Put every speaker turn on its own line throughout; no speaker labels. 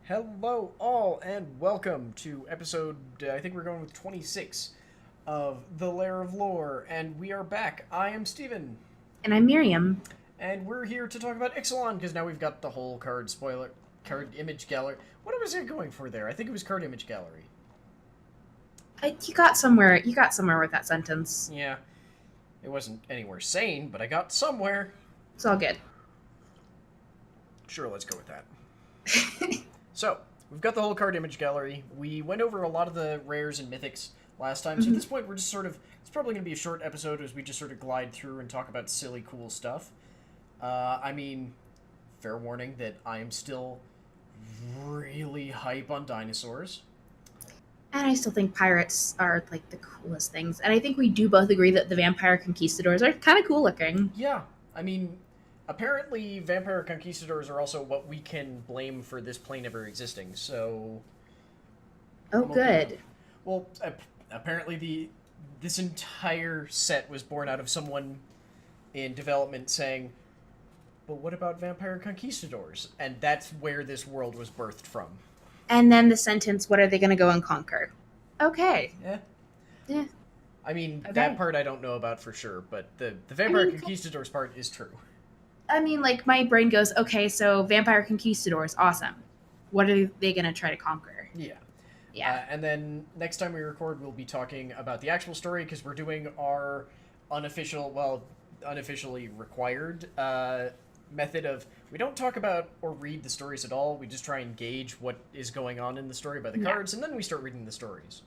Hello, all, and welcome to episode, I think we're going with 26 of The Lair of Lore, and we are back. I am Steven,
And I'm Miriam.
and we're here to talk about Ixalan, because now we've got the whole card image gallery. What was it going for there? I think it was card image gallery.
You got somewhere. You got somewhere with that sentence.
Yeah, it wasn't anywhere sane, but I got somewhere.
It's all good.
Sure, let's go with that. So, we've got the whole card image gallery. We went over a lot of the rares and mythics last time, so at this point we're just sort of... It's probably going to be a short episode as we just sort of glide through and talk about silly, cool stuff. I mean, fair warning that I am still really hype on dinosaurs.
And I still think pirates are like the coolest things. And I think we do both agree that the vampire conquistadors are kind of cool looking.
Yeah, I mean, apparently vampire conquistadors are also what we can blame for this plane ever existing, so...
Oh,
I'm okay.
good.
Well, apparently this entire set was born out of someone in development saying, but what about vampire conquistadors? And that's where this world was birthed from.
And then the sentence, what are they going to go and conquer? Okay.
Yeah.
Yeah.
I mean,
Okay.
that part I don't know about for sure, but the vampire conquistadors part is true.
I mean, like, my brain goes, okay, so vampire conquistadors, awesome. What are they going to try to conquer?
Yeah.
Yeah.
And then next time we record, we'll be talking about the actual story, because we're doing our unofficially required method of, we don't talk about or read the stories at all, we just try and gauge what is going on in the story by the cards, and then we start reading the stories.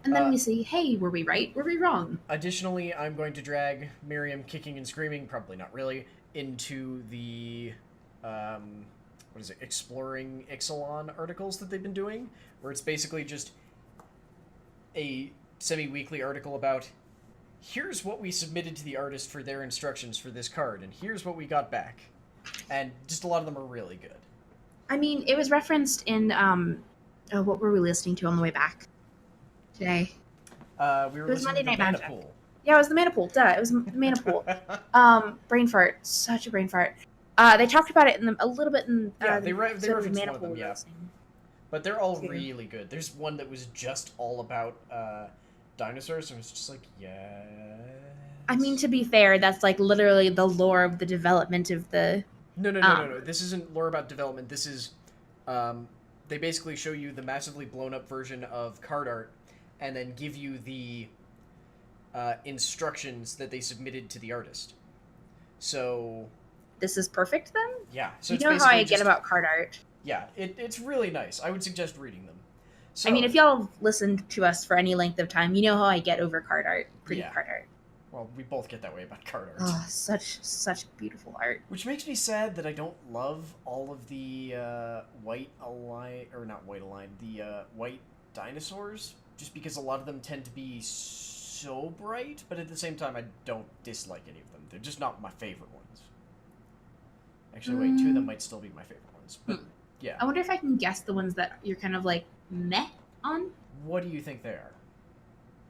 And then we see, hey, were we right? Were we wrong?
Additionally, I'm going to drag Miriam kicking and screaming, probably not really, into the, Exploring Ixalan articles that they've been doing, where it's basically just a semi-weekly article about, here's what we submitted to the artist for their instructions for this card, and here's what we got back. And just a lot of them are really good.
I mean, it was referenced in, what were we listening to on the way back today?
We were
It was
listening
Monday
to the
Night
Mana
Magic.
Pool.
Yeah, it was the Mana Pool. Duh, it was the Mana Pool. Brain fart. Such a brain fart. They talked about it a little bit in
they referenced one
Mana
of them,
Pool
yeah.
listening.
But they're all really good. There's one that was just all about dinosaurs, and it's just like, yeah.
I mean, to be fair, that's like literally the lore of the development of the...
No. This isn't lore about development. This is, they basically show you the massively blown up version of card art, and then give you the instructions that they submitted to the artist. So...
This is perfect, then?
Yeah. So
you
it's
know how
basically
I get about card art.
Yeah, it's really nice. I would suggest reading them. So,
I mean, if y'all have listened to us for any length of time, you know how I get over card art. Pretty card art.
Well, we both get that way about card art.
Oh, such beautiful art.
Which makes me sad that I don't love all of the white dinosaurs, just because a lot of them tend to be so bright, but at the same time I don't dislike any of them. They're just not my favorite ones. Actually, wait, two of them might still be my favorite ones. But, yeah.
I wonder if I can guess the ones that you're kind of like meh on.
What do you think they are?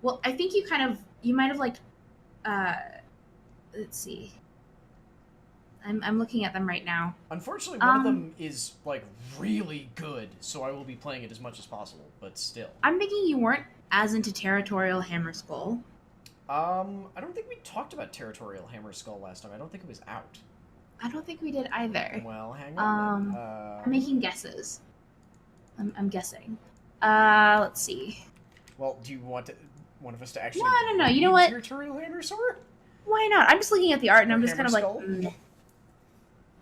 Well, I think you might have like, let's see. I'm looking at them right now.
Unfortunately, one of them is like really good, so I will be playing it as much as possible. But still,
I'm thinking you weren't as into Territorial Hammerskull.
I don't think we talked about Territorial Hammerskull last time. I don't think it was out.
I don't think we did either.
Well, hang on.
I'm making guesses. I'm guessing. Let's see.
Well, do you want one of us to actually?
No. You know what?
Territorial Hammerskull?
Why not? I'm just looking at the art and I'm just kind of like.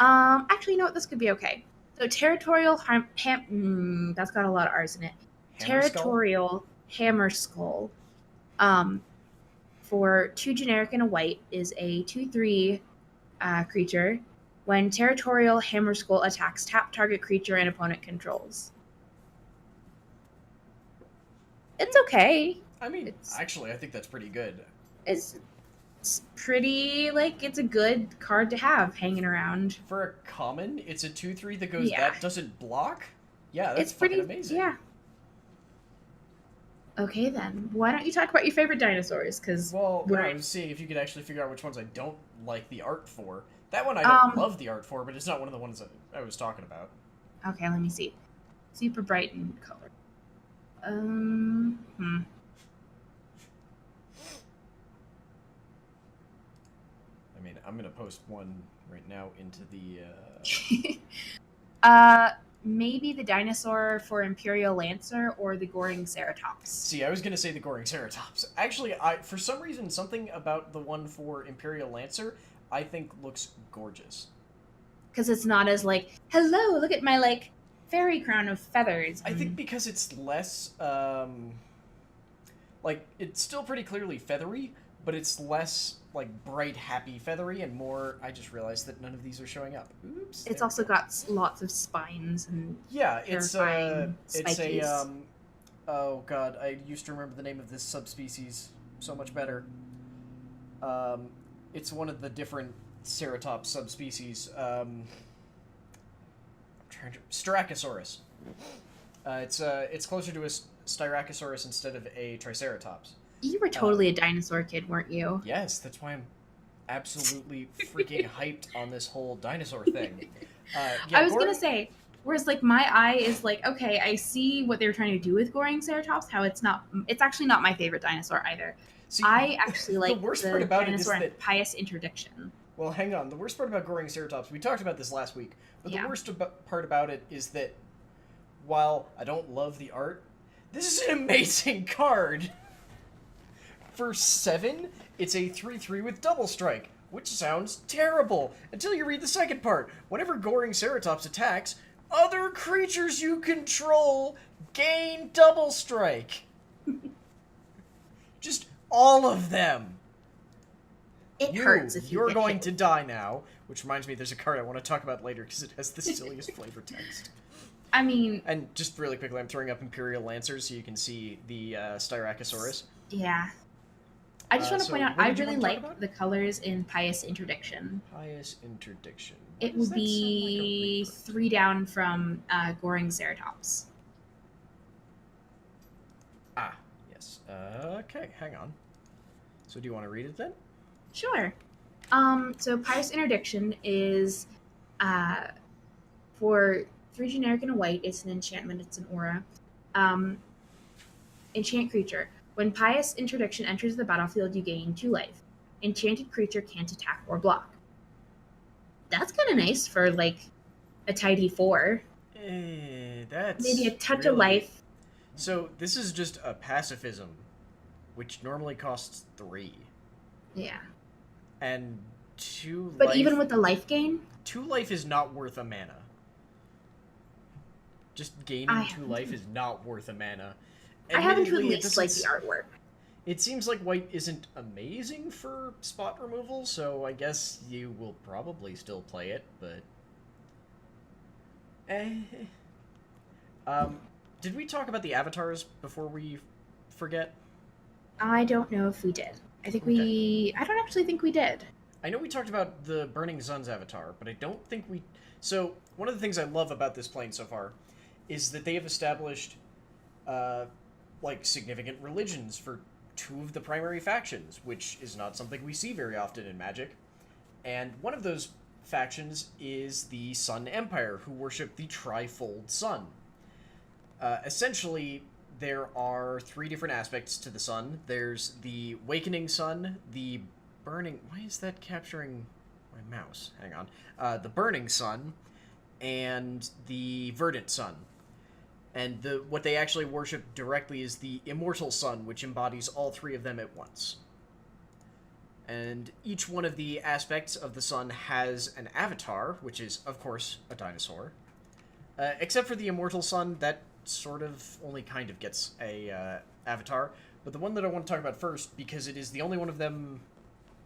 Actually, you know what? This could be okay. So Territorial that's got a lot of R's in it. Territorial Hammerskull. For 2 generic and a white is a 2/3 creature. When Territorial Hammerskull attacks, tap target creature and opponent controls. It's okay.
I mean, actually, I think that's pretty good.
It's pretty, like, it's a good card to have hanging around.
For a common, it's a 2/3 that goes, that doesn't block? Yeah, that's
pretty
amazing.
Yeah. Okay, then. Why don't you talk about your favorite dinosaurs?
Well, I was seeing if you could actually figure out which ones I don't like the art for. That one I don't love the art for, but it's not one of the ones that I was talking about.
Okay, let me see. Super bright in color.
I mean, I'm gonna post one right now into the.
Maybe the dinosaur for Imperial Lancer or the Goring Ceratops.
See, I was gonna say the Goring Ceratops. Actually, for some reason, something about the one for Imperial Lancer, I think looks gorgeous.
Because it's not as like, hello, look at my like fairy crown of feathers.
I think because it's less, like it's still pretty clearly feathery, but it's less like bright, happy feathery, and more. I just realized that none of these are showing up. Oops.
It's also got lots of spines and
yeah, it's a
spikies.
oh god, I used to remember the name of this subspecies so much better. It's one of the different Ceratops subspecies. Styracosaurus. It's closer to a Styracosaurus instead of a Triceratops.
You were totally a dinosaur kid, weren't you?
Yes, that's why I'm absolutely freaking hyped on this whole dinosaur thing. Yeah,
I was gonna say, whereas like my eye is like, okay, I see what they're trying to do with Goring Ceratops. How it's actually not my favorite dinosaur either.
See,
I actually like
the worst part about
dinosaur
it is that
Pious Interdiction.
Well, hang on. The worst part about Goring Ceratops, we talked about this last week, but
Yeah.
the worst part about it is that while I don't love the art, this is an amazing card. For 7, it's a 3/3 with double strike, which sounds terrible until you read the second part. Whenever Goring Ceratops attacks, other creatures you control gain double strike. Just all of them.
It hurts if
you're
get
going
hit.
to die now, which reminds me there's a card I want to talk about later because it has the silliest flavor text.
I mean,
And just really quickly, I'm throwing up Imperial Lancers so you can see the Styracosaurus.
yeah. I just want to
so
point out,
what
I
did you
really
want to talk
like
about?
the colors in Pious Interdiction.
Pious Interdiction.
It
Why does
would
that sound like a
be
Reaper?
3 down from Goring Ceratops.
Ah, yes. Okay, hang on. So do you want to read it then?
Sure. So Pious Interdiction is for 3 generic and a white. It's an enchantment. It's an aura. Enchant creature. When Pious Interdiction enters the battlefield, you gain 2 life. Enchanted creature can't attack or block. That's kind of nice for like a tidy 4.
That's
Maybe a touch
really...
of life.
So this is just a pacifism, which normally costs 3.
Yeah.
And 2
But
life...
even with the life gain,
2 life is not worth a mana. Just gaining
I
2
haven't-
is not worth a mana.
I haven't
Admittedly, it
released like
doesn't
the artwork.
It seems like white isn't amazing for spot removal, so I guess you will probably still play it, but... Did we talk about the avatars before we forget?
I don't know if we did. I think I don't actually think we did.
I know we talked about the Burning Suns avatar, but I don't think we... So, one of the things I love about this plane so far is that they have established, like, significant religions for 2 of the primary factions, which is not something we see very often in Magic. And one of those factions is the Sun Empire, who worship the Trifold Sun. Essentially, there are 3 different aspects to the sun. There's the Wakening Sun, the Burning... Why is that capturing my mouse? Hang on. The Burning Sun, and the Verdant Sun. And what they actually worship directly is the Immortal Sun, which embodies all 3 of them at once. And each one of the aspects of the sun has an avatar, which is, of course, a dinosaur. Except for the Immortal Sun, that sort of only kind of gets a avatar. But the one that I want to talk about first, because it is the only one of them...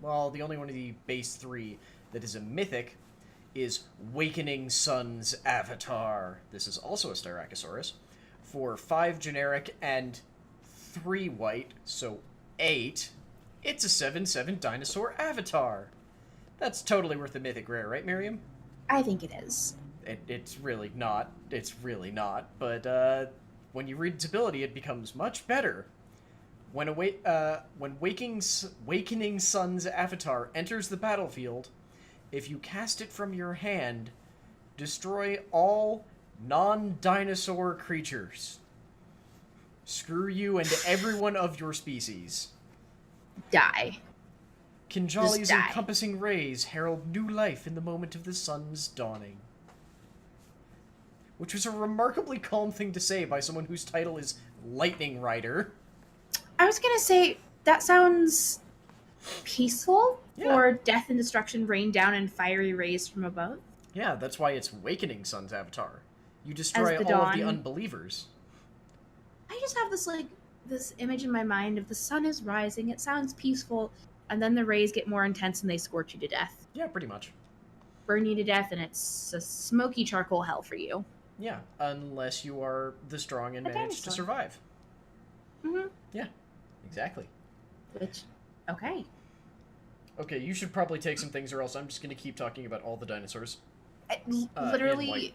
Well, the only one of the base 3 that is a mythic, is Wakening Sun's avatar. This is also a Styracosaurus. For 5 generic and 3 white, so 8, it's a 7/7 dinosaur avatar. That's totally worth a mythic rare, right, Miriam?
I think it is.
It's really not. It's really not. But when you read its ability, it becomes much better. When Wakening Sun's avatar enters the battlefield, if you cast it from your hand, destroy all Non-dinosaur creatures. Screw you and everyone of your species.
Die.
Kinjali's
die.
encompassing rays herald new life in the moment of the sun's dawning. Which was a remarkably calm thing to say by someone whose title is Lightning Rider.
I was gonna say, that sounds peaceful
Yeah.
for death and destruction rain down in fiery rays from above.
Yeah, that's why it's Awakening Sun's avatar. You destroy
the
all of the
dawn.
unbelievers.
I just have this image in my mind of the sun is rising, it sounds peaceful, and then the rays get more intense and they scorch you to death.
Yeah, pretty much.
Burn you to death, and it's a smoky charcoal hell for you.
Yeah, unless you are the strong and
A
manage to
dinosaur.
survive.
Mm-hmm.
Yeah, exactly.
Which, okay.
Okay, you should probably take some things or else I'm just going to keep talking about all the dinosaurs. in
Literally,
white.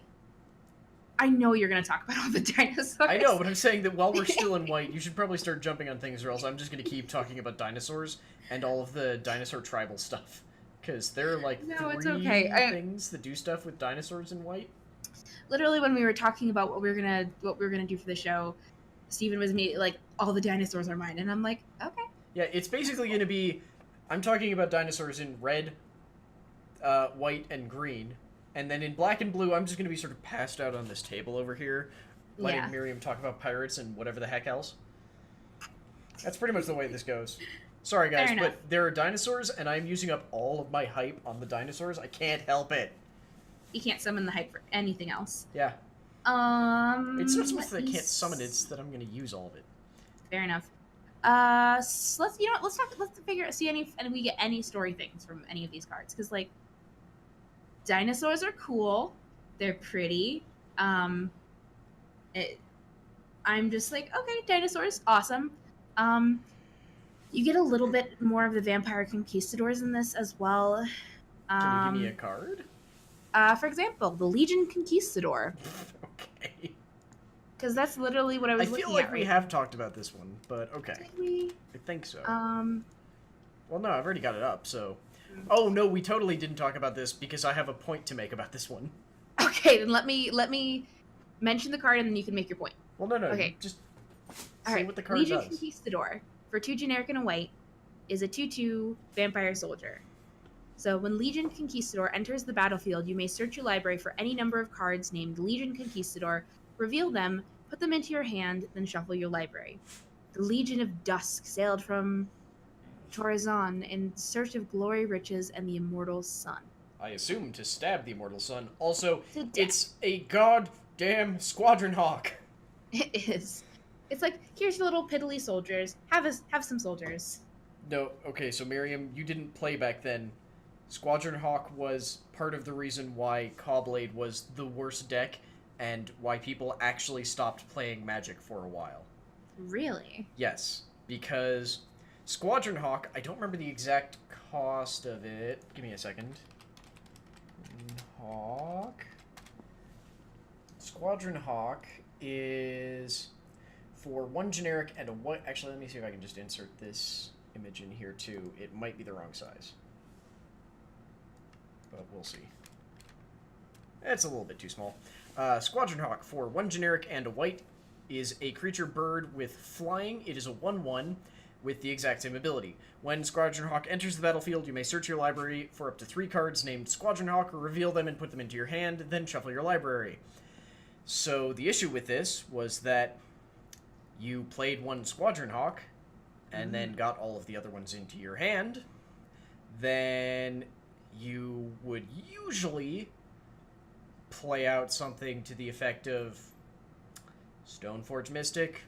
I know you're going to talk about all the dinosaurs.
I know, but I'm saying that while we're still in white, you should probably start jumping on things or else I'm just going to keep talking about dinosaurs and all of the dinosaur tribal stuff. Because there are like
No, it's
three
okay.
things that do stuff with dinosaurs in white.
Literally, when we were talking about what we were gonna do for the show, Steven was me like, all the dinosaurs are mine, and I'm like, okay.
Yeah, it's basically going to be... I'm talking about dinosaurs in red, white, and green. And then in black and blue, I'm just going to be sort of passed out on this table over here, letting
Yeah.
Miriam talk about pirates and whatever the heck else. That's pretty much the way this goes. Sorry, guys,
Fair
but
enough.
there are dinosaurs, and I'm using up all of my hype on the dinosaurs. I can't help it.
You can't summon the hype for anything else.
Yeah. It's not so much that I
let me
can't summon it, it's that I'm going to use all of it.
Fair enough. So let's figure see and we get any story things from any of these cards, because like dinosaurs are cool, they're pretty. I'm just like, okay, dinosaurs, awesome. You get a little bit more of the vampire conquistadors in this as well.
Can you give me a card?
For example, the Legion Conquistador,
Okay.
because that's literally what I was
I
looking
feel like
at.
we
right?
have talked about this one, but okay.
Did we?
I think so. Well, no, I've already got it up, so... Oh, no, we totally didn't talk about this because I have a point to make about this one.
Okay, then let me mention the card and then you can make your point.
Well, no,
Okay.
just
All
say
right.
what the card
Legion
does.
Conquistador, for 2 generic and a white, is a 2/2 vampire soldier. So when Legion Conquistador enters the battlefield, you may search your library for any number of cards named Legion Conquistador, reveal them, put them into your hand, then shuffle your library. The Legion of Dusk sailed from Torazon in search of glory, riches, and the immortal sun.
I assume to stab the immortal sun. Also,
To death.
it's a goddamn squadron hawk.
It is. It's like, here's your little piddly soldiers. Have some soldiers.
No, okay, so Miriam, you didn't play back then. Squadron Hawk was part of the reason why Caw-Blade was the worst deck and why people actually stopped playing Magic for a while.
Really?
Yes, because Squadron Hawk, I don't remember the exact cost of it. Give me a second. Hawk. Squadron Hawk is for 1 generic and a white. Actually, let me see if I can just insert this image in here too. It might be the wrong size, but we'll see. It's a little bit too small. Squadron Hawk for 1 generic and a white is a creature bird with flying. It is a 1/1 with the exact same ability. When Squadron Hawk enters the battlefield, you may search your library for up to 3 cards named Squadron Hawk, or reveal them and put them into your hand, then shuffle your library. So the issue with this was that you played 1 Squadron Hawk, and then got all of the other ones into your hand. Then you would usually play out something to the effect of Stoneforge Mystic,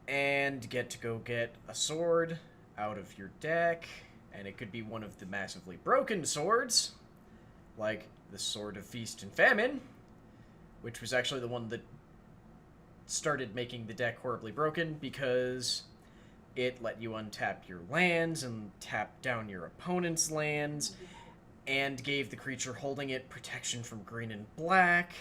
and get to go get a sword out of your deck, and it could be one of the massively broken swords, like the Sword of Feast and Famine, which was actually the one that started making the deck horribly broken, because it let you untap your lands and tap down your opponent's lands, and gave the creature holding it protection from green and black,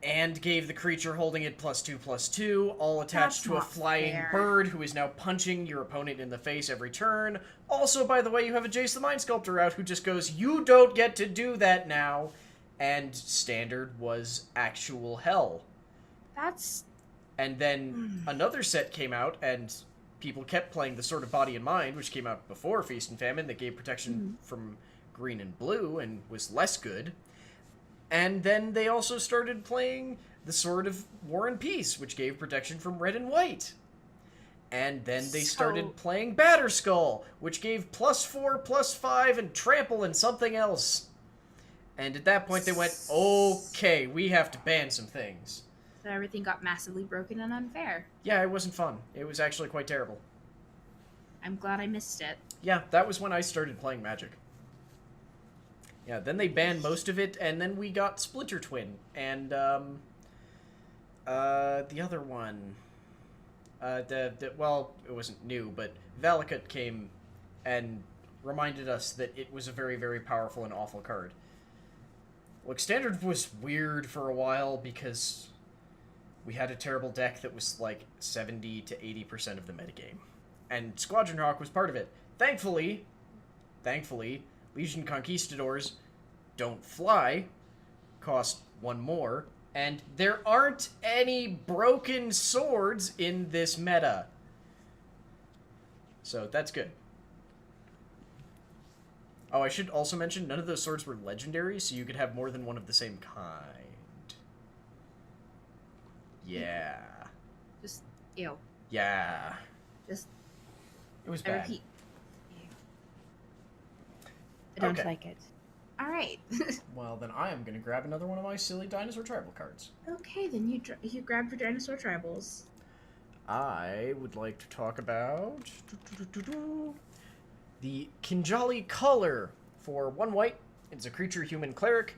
and gave the creature holding it +2/+2, all attached
That's
to a
not
flying
fair.
bird who is now punching your opponent in the face every turn. Also, by the way, you have a Jace the Mind Sculptor out who just goes, "You don't get to do that now," and Standard was actual hell.
That's
And then another set came out, and people kept playing the Sword of Body and Mind, which came out before Feast and Famine, that gave protection from green and blue and was less good. And then they also started playing the Sword of War and Peace, which gave protection from red and white. And then they started playing Batterskull, which gave +4, +5, and trample and something else. And at that point they went, okay, we have to ban some things.
so everything got massively broken and unfair.
Yeah, it wasn't fun. It was actually quite terrible.
I'm glad I missed it.
Yeah, that was when I started playing Magic. Yeah, then they banned most of it, and then we got Splinter Twin, and, the other one, well, it wasn't new, but Valakut came and reminded us that it was a very, very powerful and awful card. Look, Standard was weird for a while because we had a terrible deck that was like 70 to 80% of the metagame. And Squadron Hawk was part of it. Thankfully, Legion Conquistadors don't fly, cost 1 more, and there aren't any broken swords in this meta. So that's good. Oh, I should also mention, none of those swords were legendary, so you could have more than one of the same kind. Yeah.
Just, ew.
Yeah.
Just,
It was
I
bad.
repeat. Ew. I don't
Okay.
like it. Alright.
Well, then I am going to grab another one of my silly dinosaur tribal cards.
Okay, then you grab your dinosaur tribals.
I would like to talk about the Kinjali Color for 1 white. It's a creature human cleric.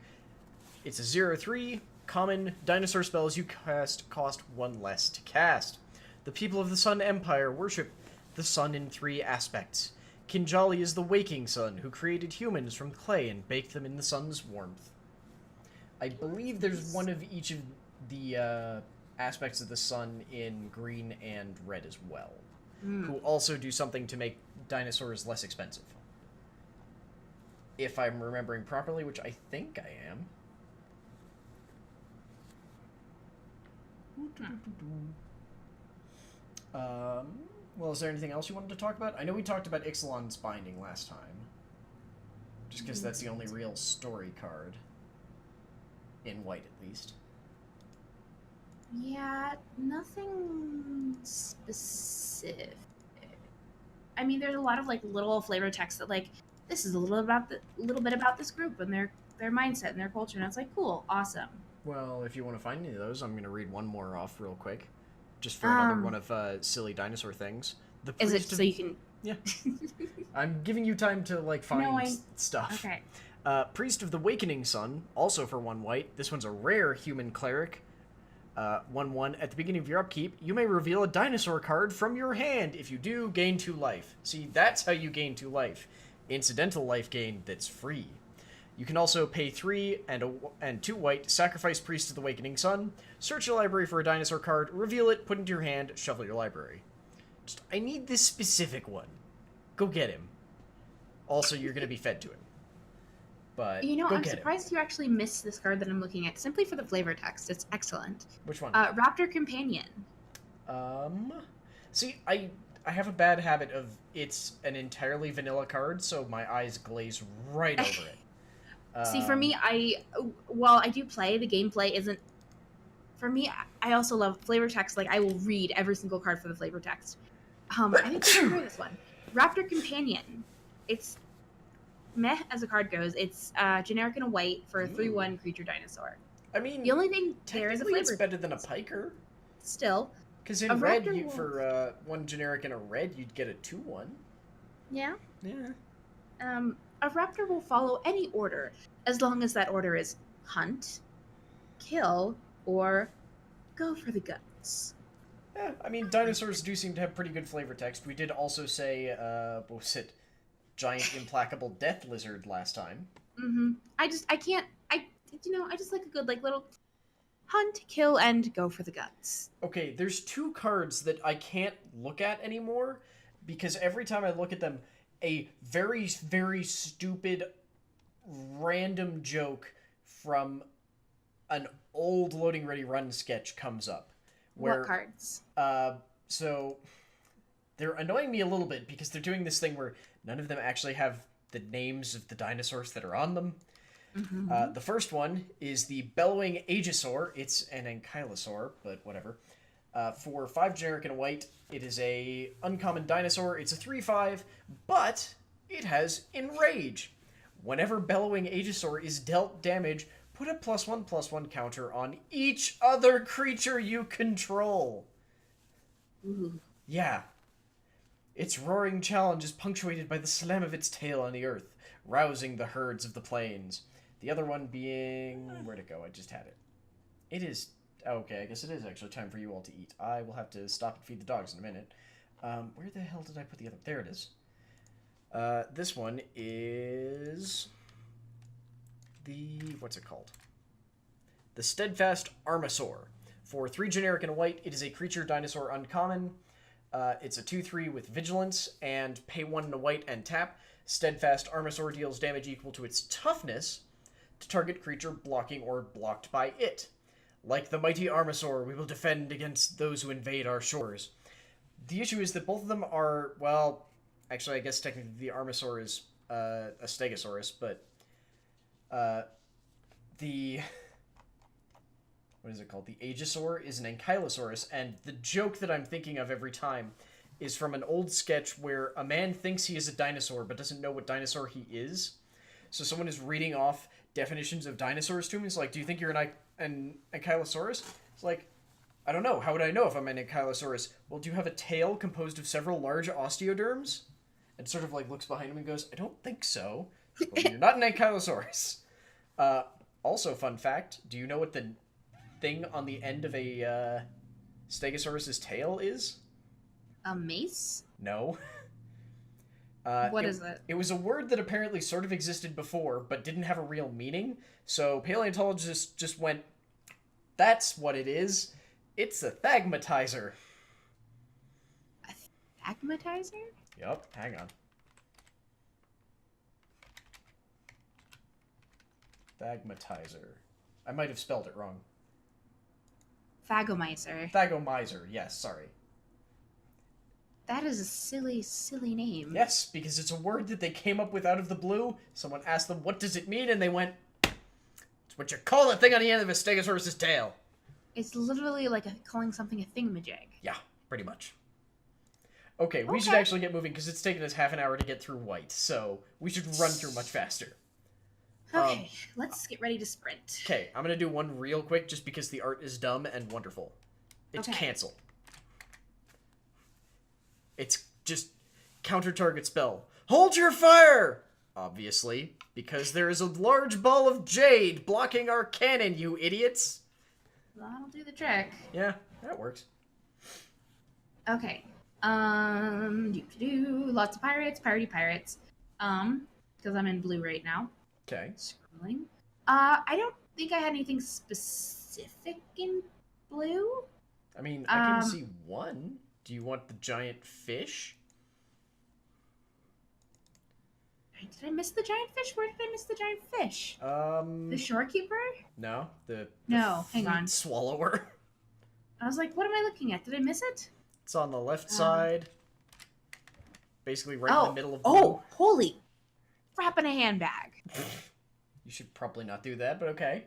It's a 0/3. Common dinosaur spells you cast cost 1 less to cast. The people of the Sun Empire worship the sun in 3 aspects. Kinjali is the waking sun who created humans from clay and baked them in the sun's warmth. I believe there's one of each of the aspects of the sun in green and red as well, who also do something to make dinosaurs less expensive. If I'm remembering properly, which I think I am. Well, is there anything else you wanted to talk about? I know we talked about Ixalan's Binding last time. Just because that's the only real story card. In white, at least.
Yeah, nothing specific. I mean, there's a lot of like little flavor text that like this is a little bit about this group and their mindset and their culture, and it's like cool, awesome.
Well, if you want to find any of those, I'm going to read one more off real quick. Just for another one of silly dinosaur things. The
Is it
Priest of...
so you can?
Yeah. I'm giving you time to, like, find stuff.
Okay.
Priest of the Wakening Sun, also for 1 white. This one's a rare human cleric. 1/1. At the beginning of your upkeep, you may reveal a dinosaur card from your hand. If you do, gain 2 life. See, that's how you gain 2 life. Incidental life gain that's free. You can also pay 3 and 2 white, sacrifice Priest of the Wakening Sun, search your library for a dinosaur card, reveal it, put it into your hand, shuffle your library. Just, I need this specific one. Go get him. Also, you're going to be fed to him. But
You know,
go
I'm
get
surprised you actually missed this card that I'm looking at simply for the flavor text. It's excellent.
him. Which one?
Raptor Companion.
See, I have a bad habit of it's an entirely vanilla card, so my eyes glaze right over it.
See, for me, while I do play, the gameplay isn't. For me, I also love flavor text. Like, I will read every single card for the flavor text. I think you can hear this one. Raptor Companion. It's meh as a card goes. It's generic and a white for a 3/1 creature dinosaur.
I mean,
The only thing there is a
technically
flavor.
it's better than a piker.
Still,
Because in
A
red,
raptor will-
for 1 generic and a red, you'd get a 2/1.
yeah.
Yeah.
A raptor will follow any order as long as that order is hunt, kill, or go for the guts.
Yeah, I mean, dinosaurs do seem to have pretty good flavor text. We did also say, what was it? Giant implacable death lizard last time.
I just like a good, like, little hunt, kill, and go for the guts.
Okay, there's 2 cards that I can't look at anymore because every time I look at them, a very, very stupid random joke from an old Loading Ready Run sketch comes up. Where,
What cards?
So they're annoying me a little bit because they're doing this thing where none of them actually have the names of the dinosaurs that are on them.
Mm-hmm.
The first one is the Bellowing Aegisaur. It's an Ankylosaur, but whatever. For 5 generic and a white, it is a uncommon dinosaur. It's a 3/5, but it has Enrage. Whenever Bellowing Aegisaur is dealt damage, put a +1/+1 counter on each other creature you control.
Ooh.
Yeah. Its roaring challenge is punctuated by the slam of its tail on the earth, rousing the herds of the plains. The other one being... Where'd it go? I just had it. It is... Okay, I guess it is actually time for you all to eat. I will have to stop and feed the dogs in a minute. Where the hell did I put the other... There it is. This one is... What's it called? The Steadfast Armasaur. For 3 generic and a white, it is a creature dinosaur uncommon. It's a 2/3 with Vigilance, and pay 1 and a white and tap. Steadfast Armasaur deals damage equal to its toughness to target creature blocking or blocked by it. Like the mighty Armasaur, we will defend against those who invade our shores. The issue is that both of them are, well, actually I guess technically the Armasaur is a Stegosaurus, but the... What is it called? The Aegisaur is an Ankylosaurus, and the joke that I'm thinking of every time is from an old sketch where a man thinks he is a dinosaur but doesn't know what dinosaur he is. So someone is reading off definitions of dinosaurs to him. He's like, do you think you're an Ankylosaurus? It's like, I don't know. How would I know if I'm an Ankylosaurus? Well, do you have a tail composed of several large osteoderms? And sort of like looks behind him and goes, I don't think so. Well, you're not an Ankylosaurus. Also, fun fact, do you know what the thing on the end of a Stegosaurus's tail is?
A mace?
No.
What is it?
It was a word that apparently sort of existed before, but didn't have a real meaning. So paleontologists just went, that's what it is. It's a thagmatizer.
A thagmatizer?
Yup, hang on. Thagmatizer. I might have spelled it wrong.
Thagomizer.
Thagomizer, yes, sorry.
That is a silly, silly name.
Yes, because it's a word that they came up with out of the blue. Someone asked them, what does it mean? And they went, it's what you call the thing on the end of a Stegosaurus's tail.
It's literally like calling something a thingamajig.
Yeah, pretty much. Okay, we should actually get moving because it's taken us half an hour to get through white, so we should run through much faster.
Okay, let's get ready to sprint.
Okay, I'm going to do one real quick just because the art is dumb and wonderful. It's cancel. It's just counter target spell. Hold your fire! Obviously, because there is a large ball of jade blocking our cannon, you idiots!
That'll do the trick.
Yeah, that works.
Okay. Lots of pirates, pirates. Because I'm in blue right now.
Okay.
Scrolling. I don't think I had anything specific in blue.
I mean, I can see one. Do you want the giant fish?
Did I miss the giant fish? Where did I miss the giant fish? The shorekeeper?
No. The
hang on.
Swallower.
I was like, what am I looking at? Did I miss it?
It's on the left side. Basically right in the middle of the
Oh, holy crap in a handbag.
You should probably not do that, but okay.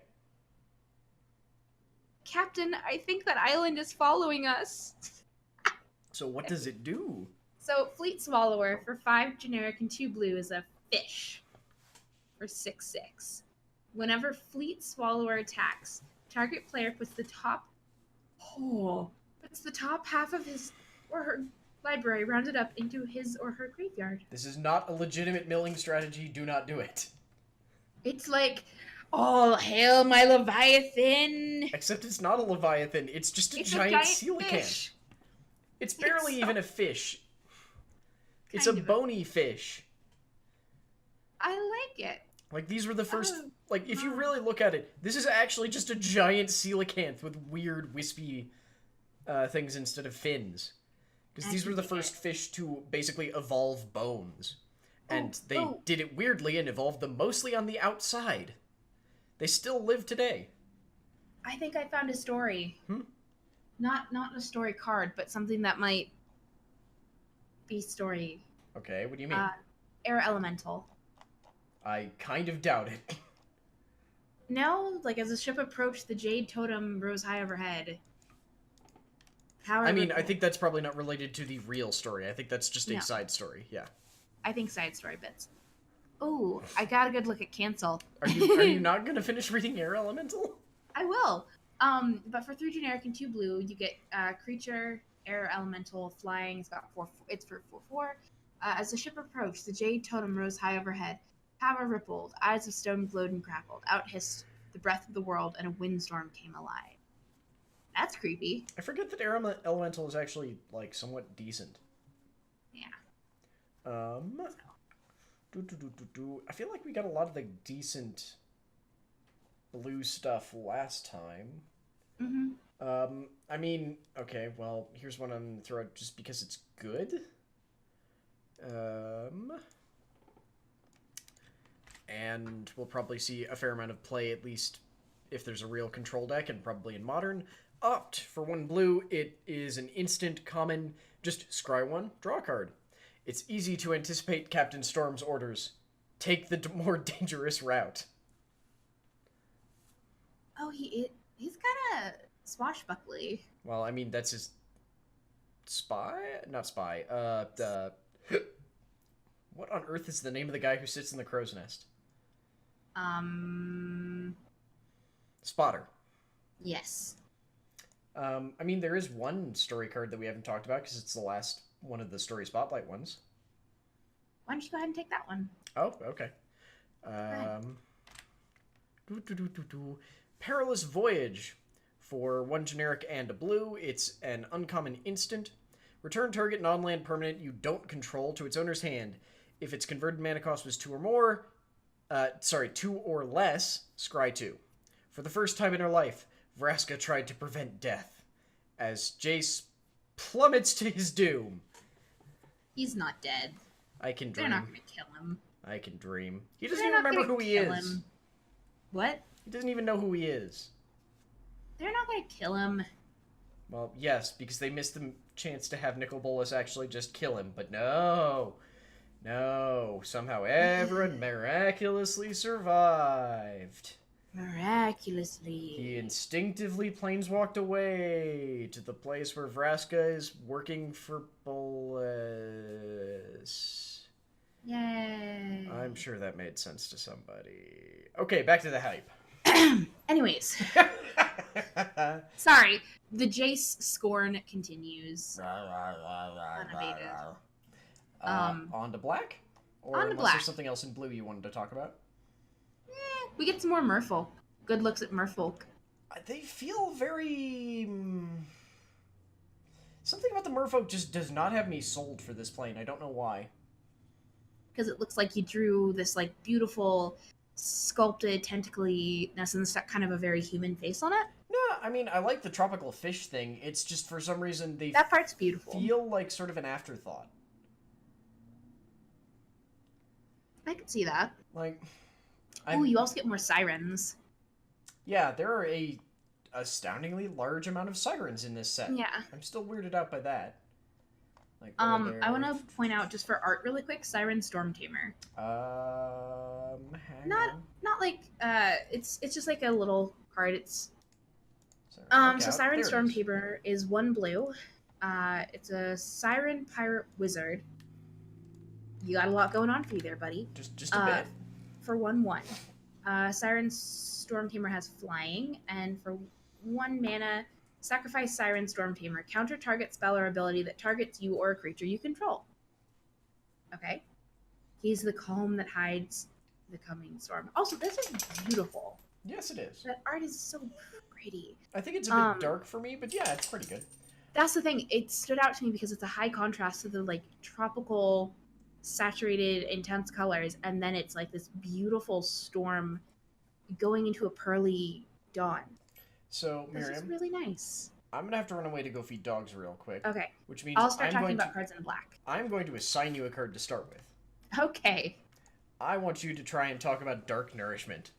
Captain, I think that island is following us.
So what does it do?
So Fleet Swallower for 5 generic and 2 blue is a fish for 6/6. Whenever Fleet Swallower attacks, target player puts the top half of his or her library rounded up into his or her graveyard.
This is not a legitimate milling strategy. Do not do it.
It's like, all hail my Leviathan.
Except it's not a Leviathan. It's just a giant coelacanth.
Fish.
It's barely even a fish. It's a bony fish.
I like it.
Like, these were the first... like, if you really look at it, this is actually just a giant coelacanth with weird, wispy things instead of fins. Because these were the first fish to basically evolve bones. And they did it weirdly and evolved them mostly on the outside. They still live today.
I think I found a story.
Hmm?
Not a story card, but something that might be story.
Okay, what do you mean?
Air Elemental.
I kind of doubt it.
No, like as the ship approached, the Jade Totem rose high overhead.
I mean, I think that's probably not related to the real story. I think that's just a side story. Yeah.
I think side story bits. Oh, I got a good look at cancel.
Are you not gonna finish reading Air Elemental?
I will. But for 3 generic and 2 blue, you get creature, air elemental, flying. It's got 4. It's for 4/4. As the ship approached, the Jade Totem rose high overhead. Power rippled, eyes of stone glowed and crackled. Out hissed the breath of the world, and a windstorm came alive. That's creepy.
I forget that Air Elemental is actually like somewhat decent.
Yeah.
I feel like we got a lot of the decent blue stuff last time.
Mm-hmm.
I mean, okay, well, here's one I'm gonna throw out just because it's good. And we'll probably see a fair amount of play, at least if there's a real control deck, and probably in Modern. Opt for 1 blue. It is an instant common. Just scry 1, draw a card. It's easy to anticipate Captain Storm's orders. Take the more dangerous route.
Oh, he's kind of swashbuckly.
Well, I mean, that's his spy? Not spy. What on earth is the name of the guy who sits in the crow's nest? Spotter.
Yes.
I mean, there is one story card that we haven't talked about because it's the last one of the story spotlight ones.
Why don't you go ahead and take that one?
Oh, okay. Perilous Voyage. For 1 generic and a blue, it's an uncommon instant. Return target non-land permanent you don't control to its owner's hand. If its converted mana cost was 2 or less, scry 2. For the first time in her life, Vraska tried to prevent death, as Jace plummets to his doom.
He's not dead.
I can dream.
They're not going to kill him.
I can dream. He doesn't even remember who he is.
Him. What?
He doesn't even know who he is.
They're not going to kill him.
Well, yes, because they missed the chance to have Nicol Bolas actually just kill him, but no. No. Somehow everyone miraculously survived.
Miraculously.
He instinctively planeswalked away to the place where Vraska is working for Bolas.
Yay.
I'm sure that made sense to somebody. Okay, back to the hype.
Anyways. Sorry. The Jace scorn continues. Unabated.
On to black? Or
on to
unless
black.
there's something else in blue you wanted to talk about?
We get some more merfolk. Good looks at merfolk.
They feel very... Something about the merfolk just does not have me sold for this plane. I don't know why.
Because it looks like you drew this like beautiful sculpted tentacly-ness and kind of a very human face on it.
No, I mean, I like the tropical fish thing. It's just for some reason they
that part's beautiful.
Feel like sort of an afterthought.
I can see that.
Like...
Oh, you also get more sirens.
Yeah, there are a astoundingly large amount of sirens in this set.
Yeah.
I'm still weirded out by that. Like,
I want to point out just for art really quick, Siren Storm Tamer. Not like it's just like a little card. It's so Siren Storm Tamer is 1 blue. It's a Siren Pirate Wizard. You got a lot going on for you there, buddy.
Just a bit.
For 1/1. Siren Storm Tamer has flying, and for 1 mana, sacrifice Siren Storm Tamer. Counter target spell or ability that targets you or a creature you control. Okay. He's the calm that hides the coming storm. Also, this is beautiful.
Yes, it is.
That art is so pretty.
I think it's a bit dark for me, but yeah, it's pretty good.
That's the thing. It stood out to me because it's a high contrast to the like tropical, saturated, intense colors, and then it's like this beautiful storm going into a pearly dawn.
So, Miriam,
this is really nice.
I'm gonna have to run away to go feed dogs real quick.
Okay.
Which means
I'll start talking about cards in black.
I'm going to assign you a card to start with.
Okay.
I want you to try and talk about Dark Nourishment.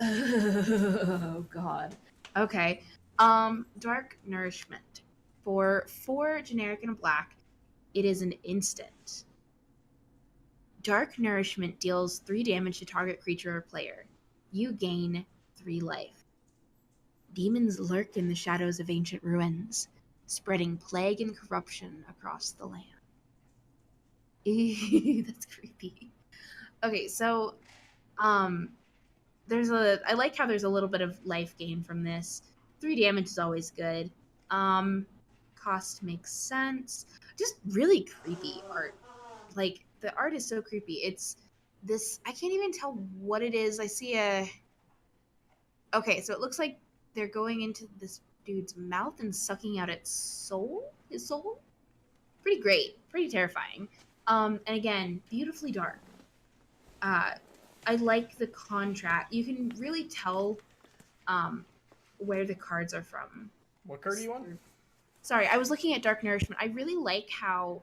Oh God. Okay. Dark Nourishment. For 4 generic and a black, it is an instant. Dark Nourishment deals 3 damage to target creature or player. You gain 3 life. Demons lurk in the shadows of ancient ruins, spreading plague and corruption across the land. Ew, that's creepy. Okay, so um I like how there's a little bit of life gain from this. 3 damage is always good. Um Cost makes sense. Just really creepy art. Like the art is so creepy. It's this I can't even tell what it is. I see a Okay, so it looks like they're going into this dude's mouth and sucking out his soul. Pretty great, pretty terrifying. And again, beautifully dark. Uh I like the contrast. You can really tell where the cards are from.
What card do you want?
Sorry, I was looking at Dark Nourishment. I really like how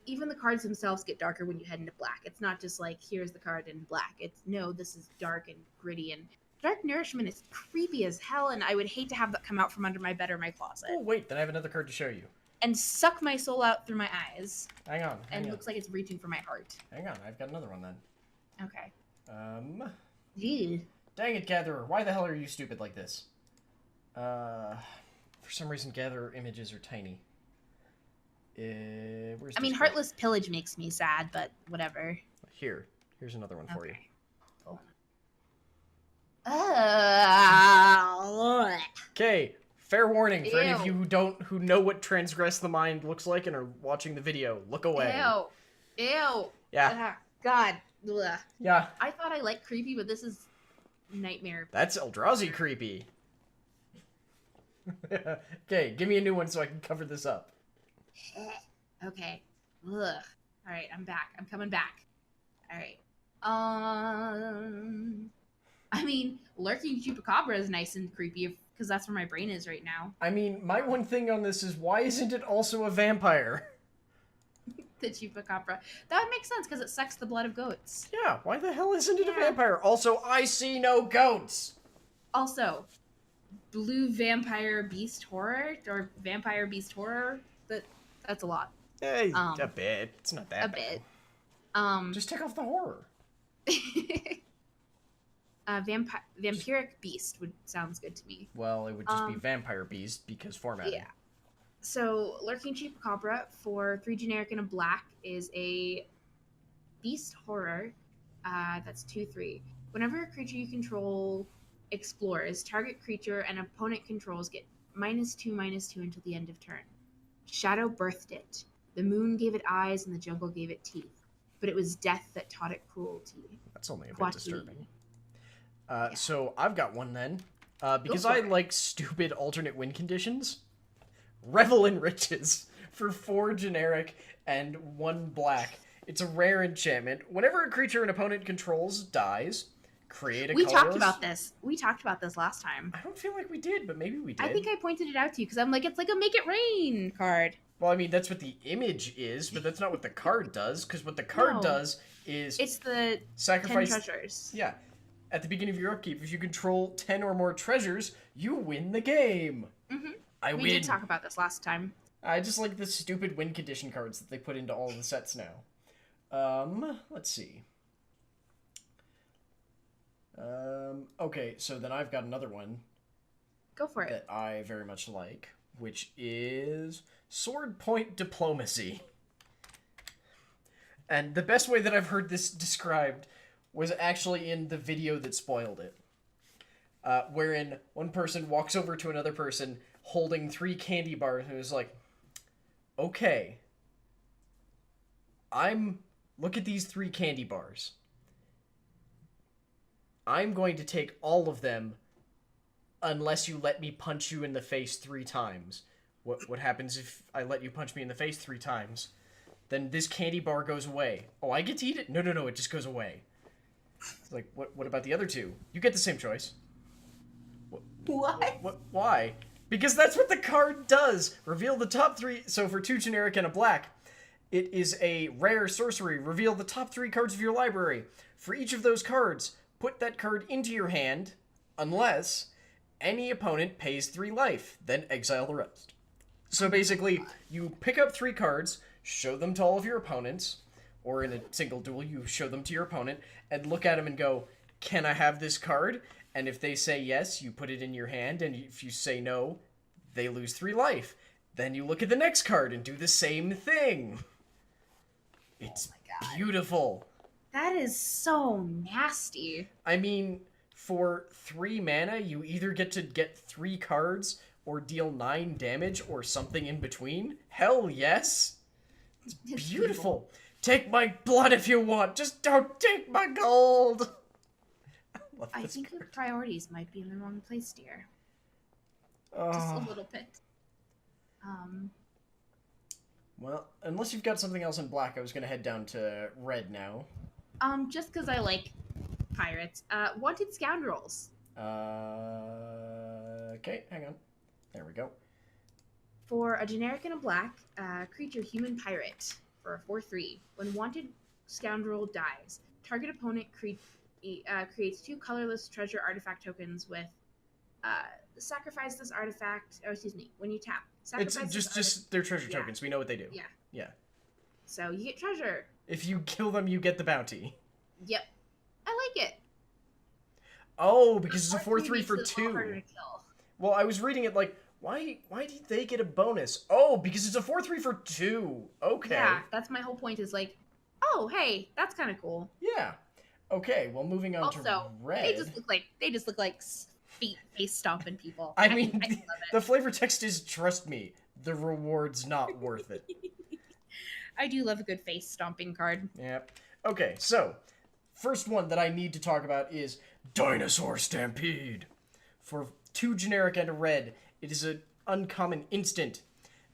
even the cards themselves get darker when you head into black. It's not just like, here's the card in black. It's, no, this is dark and gritty. And Dark Nourishment is creepy as hell, and I would hate to have that come out from under my bed or my closet.
Oh, wait, then I have another card to show you.
And suck my soul out through my eyes.
Hang on.
And looks like it's reaching for my heart.
Hang on, I've got another one then.
Okay.
Ew. Dang it, Gatherer. Why the hell are you stupid like this? For some reason, Gatherer images are tiny. Where's
I mean, Heartless Pillage makes me sad, but whatever.
Here's another one for you.
Cool.
Okay, fair warning for any of you who know what Transgress the Mind looks like and are watching the video. Look away.
Ew.
Yeah.
God. Ugh.
Yeah.
I thought I liked creepy, but this is nightmare.
That's Eldrazi creepy. Okay, give me a new one so I can cover this up.
Okay. Ugh. All right, I'm back. I'm coming back. All right. I mean, Lurking Chupacabra is nice and creepy because that's where my brain is right now.
I mean, my one thing on this is why isn't it also a vampire?
The Chupacabra. That would make sense because it sucks the blood of goats.
Yeah, why the hell isn't it a vampire? Also, I see no goats!
Also, Blue Vampire Beast Horror, or Vampire Beast Horror, that's a lot.
A bit. It's not that bad.
A bit.
Just take off the horror.
Vampiric Beast sounds good to me.
Well, it would just be Vampire Beast because formatting.
Yeah. So, Lurking Chupacabra for 3 generic and a black is a beast horror. That's 2/3. Whenever a creature you control explores, target creature and opponent controls get -2/-2 until the end of turn. Shadow birthed it. The moon gave it eyes and the jungle gave it teeth. But it was death that taught it cruelty.
That's only a bit disturbing. So I've got one then. Because I like stupid alternate win conditions. Revel in Riches for 4 generic and 1 black. It's a rare enchantment. Whenever a creature an opponent controls dies, create a colorless...
We talked about this last time.
I don't feel like we did, but maybe we did.
I think I pointed it out to you because I'm like, it's like a Make It Rain card.
Well, I mean, that's what the image is, but that's not what the card does, because what the card does is...
It's the
sacrifice
10 treasures.
Yeah. At the beginning of your upkeep, if you control 10 or more treasures, you win the game.
Mm-hmm.
We
did talk about this last time.
I just like the stupid win condition cards that they put into all the sets now. Let's see. Okay, so then I've got another one.
Go for it.
That I very much like, which is Sword Point Diplomacy. And the best way that I've heard this described was actually in the video that spoiled it. Wherein one person walks over to another person holding 3 candy bars and is like, okay, look at these 3 candy bars. I'm going to take all of them unless you let me punch you in the face 3 times. What happens if I let you punch me in the face 3 times? Then this candy bar goes away. Oh, I get to eat it? No, it just goes away. It's like, what about the other 2? You get the same choice.
What?
Why? Because that's what the card does. Reveal the top 3. So for 2 generic and a black, it is a rare sorcery. Reveal the top 3 cards of your library. For each of those cards, put that card into your hand unless any opponent pays 3 life, then exile the rest. So basically, you pick up 3 cards, show them to all of your opponents, or in a single duel, you show them to your opponent, and look at them and go, can I have this card? And if they say yes, you put it in your hand, and if you say no, they lose 3 life. Then you look at the next card and do the same thing. It's beautiful.
That is so nasty.
I mean, for 3 mana, you either get to get 3 cards or deal 9 damage or something in between. Hell yes! It's beautiful. Take my blood if you want, just don't take my gold!
I think your priorities might be in the wrong place, dear.
Oh.
Just a little bit.
Well, unless you've got something else in black, I was gonna head down to red now.
Just because I like pirates. Wanted Scoundrels.
Okay, hang on. There we go.
For a generic and a black, creature human pirate for a 4/3. When Wanted Scoundrel dies, target opponent creates 2 colorless treasure artifact tokens with sacrifice this artifact. Oh, excuse me. When you tap,
It's just their treasure tokens. We know what they do. Yeah.
So you get treasure.
If you kill them, you get the bounty.
Yep. I like it.
Oh, because it's a 4/3 for
It's a little
2.
harder to kill.
Well, I was reading it like, why did they get a bonus? Oh, because it's a 4/3 for 2. Okay.
Yeah, that's my whole point. Is like, oh, hey, that's kind of cool.
Yeah. Okay. Well, moving on to red.
They just look like feet face stomping people.
I mean,
love it.
the flavor text is, trust me, the reward's not worth it.
I do love a good face stomping card.
Yep. Okay, so first one that I need to talk about is Dinosaur Stampede. For 2 generic and a red, it is an uncommon instant.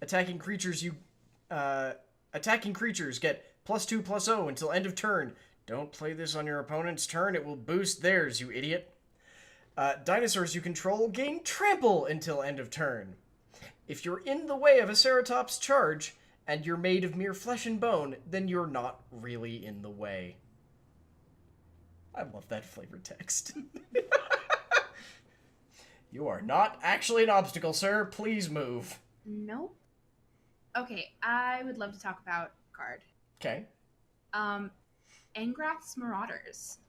Attacking creatures get +2/+0 until end of turn. Don't play this on your opponent's turn, it will boost theirs, you idiot. Dinosaurs you control gain trample until end of turn. If you're in the way of a Ceratops charge, and you're made of mere flesh and bone, then you're not really in the way. I love that flavor text. You are not actually an obstacle, sir. Please move.
Nope. Okay, I would love to talk about card.
Okay.
Angrath's Marauders.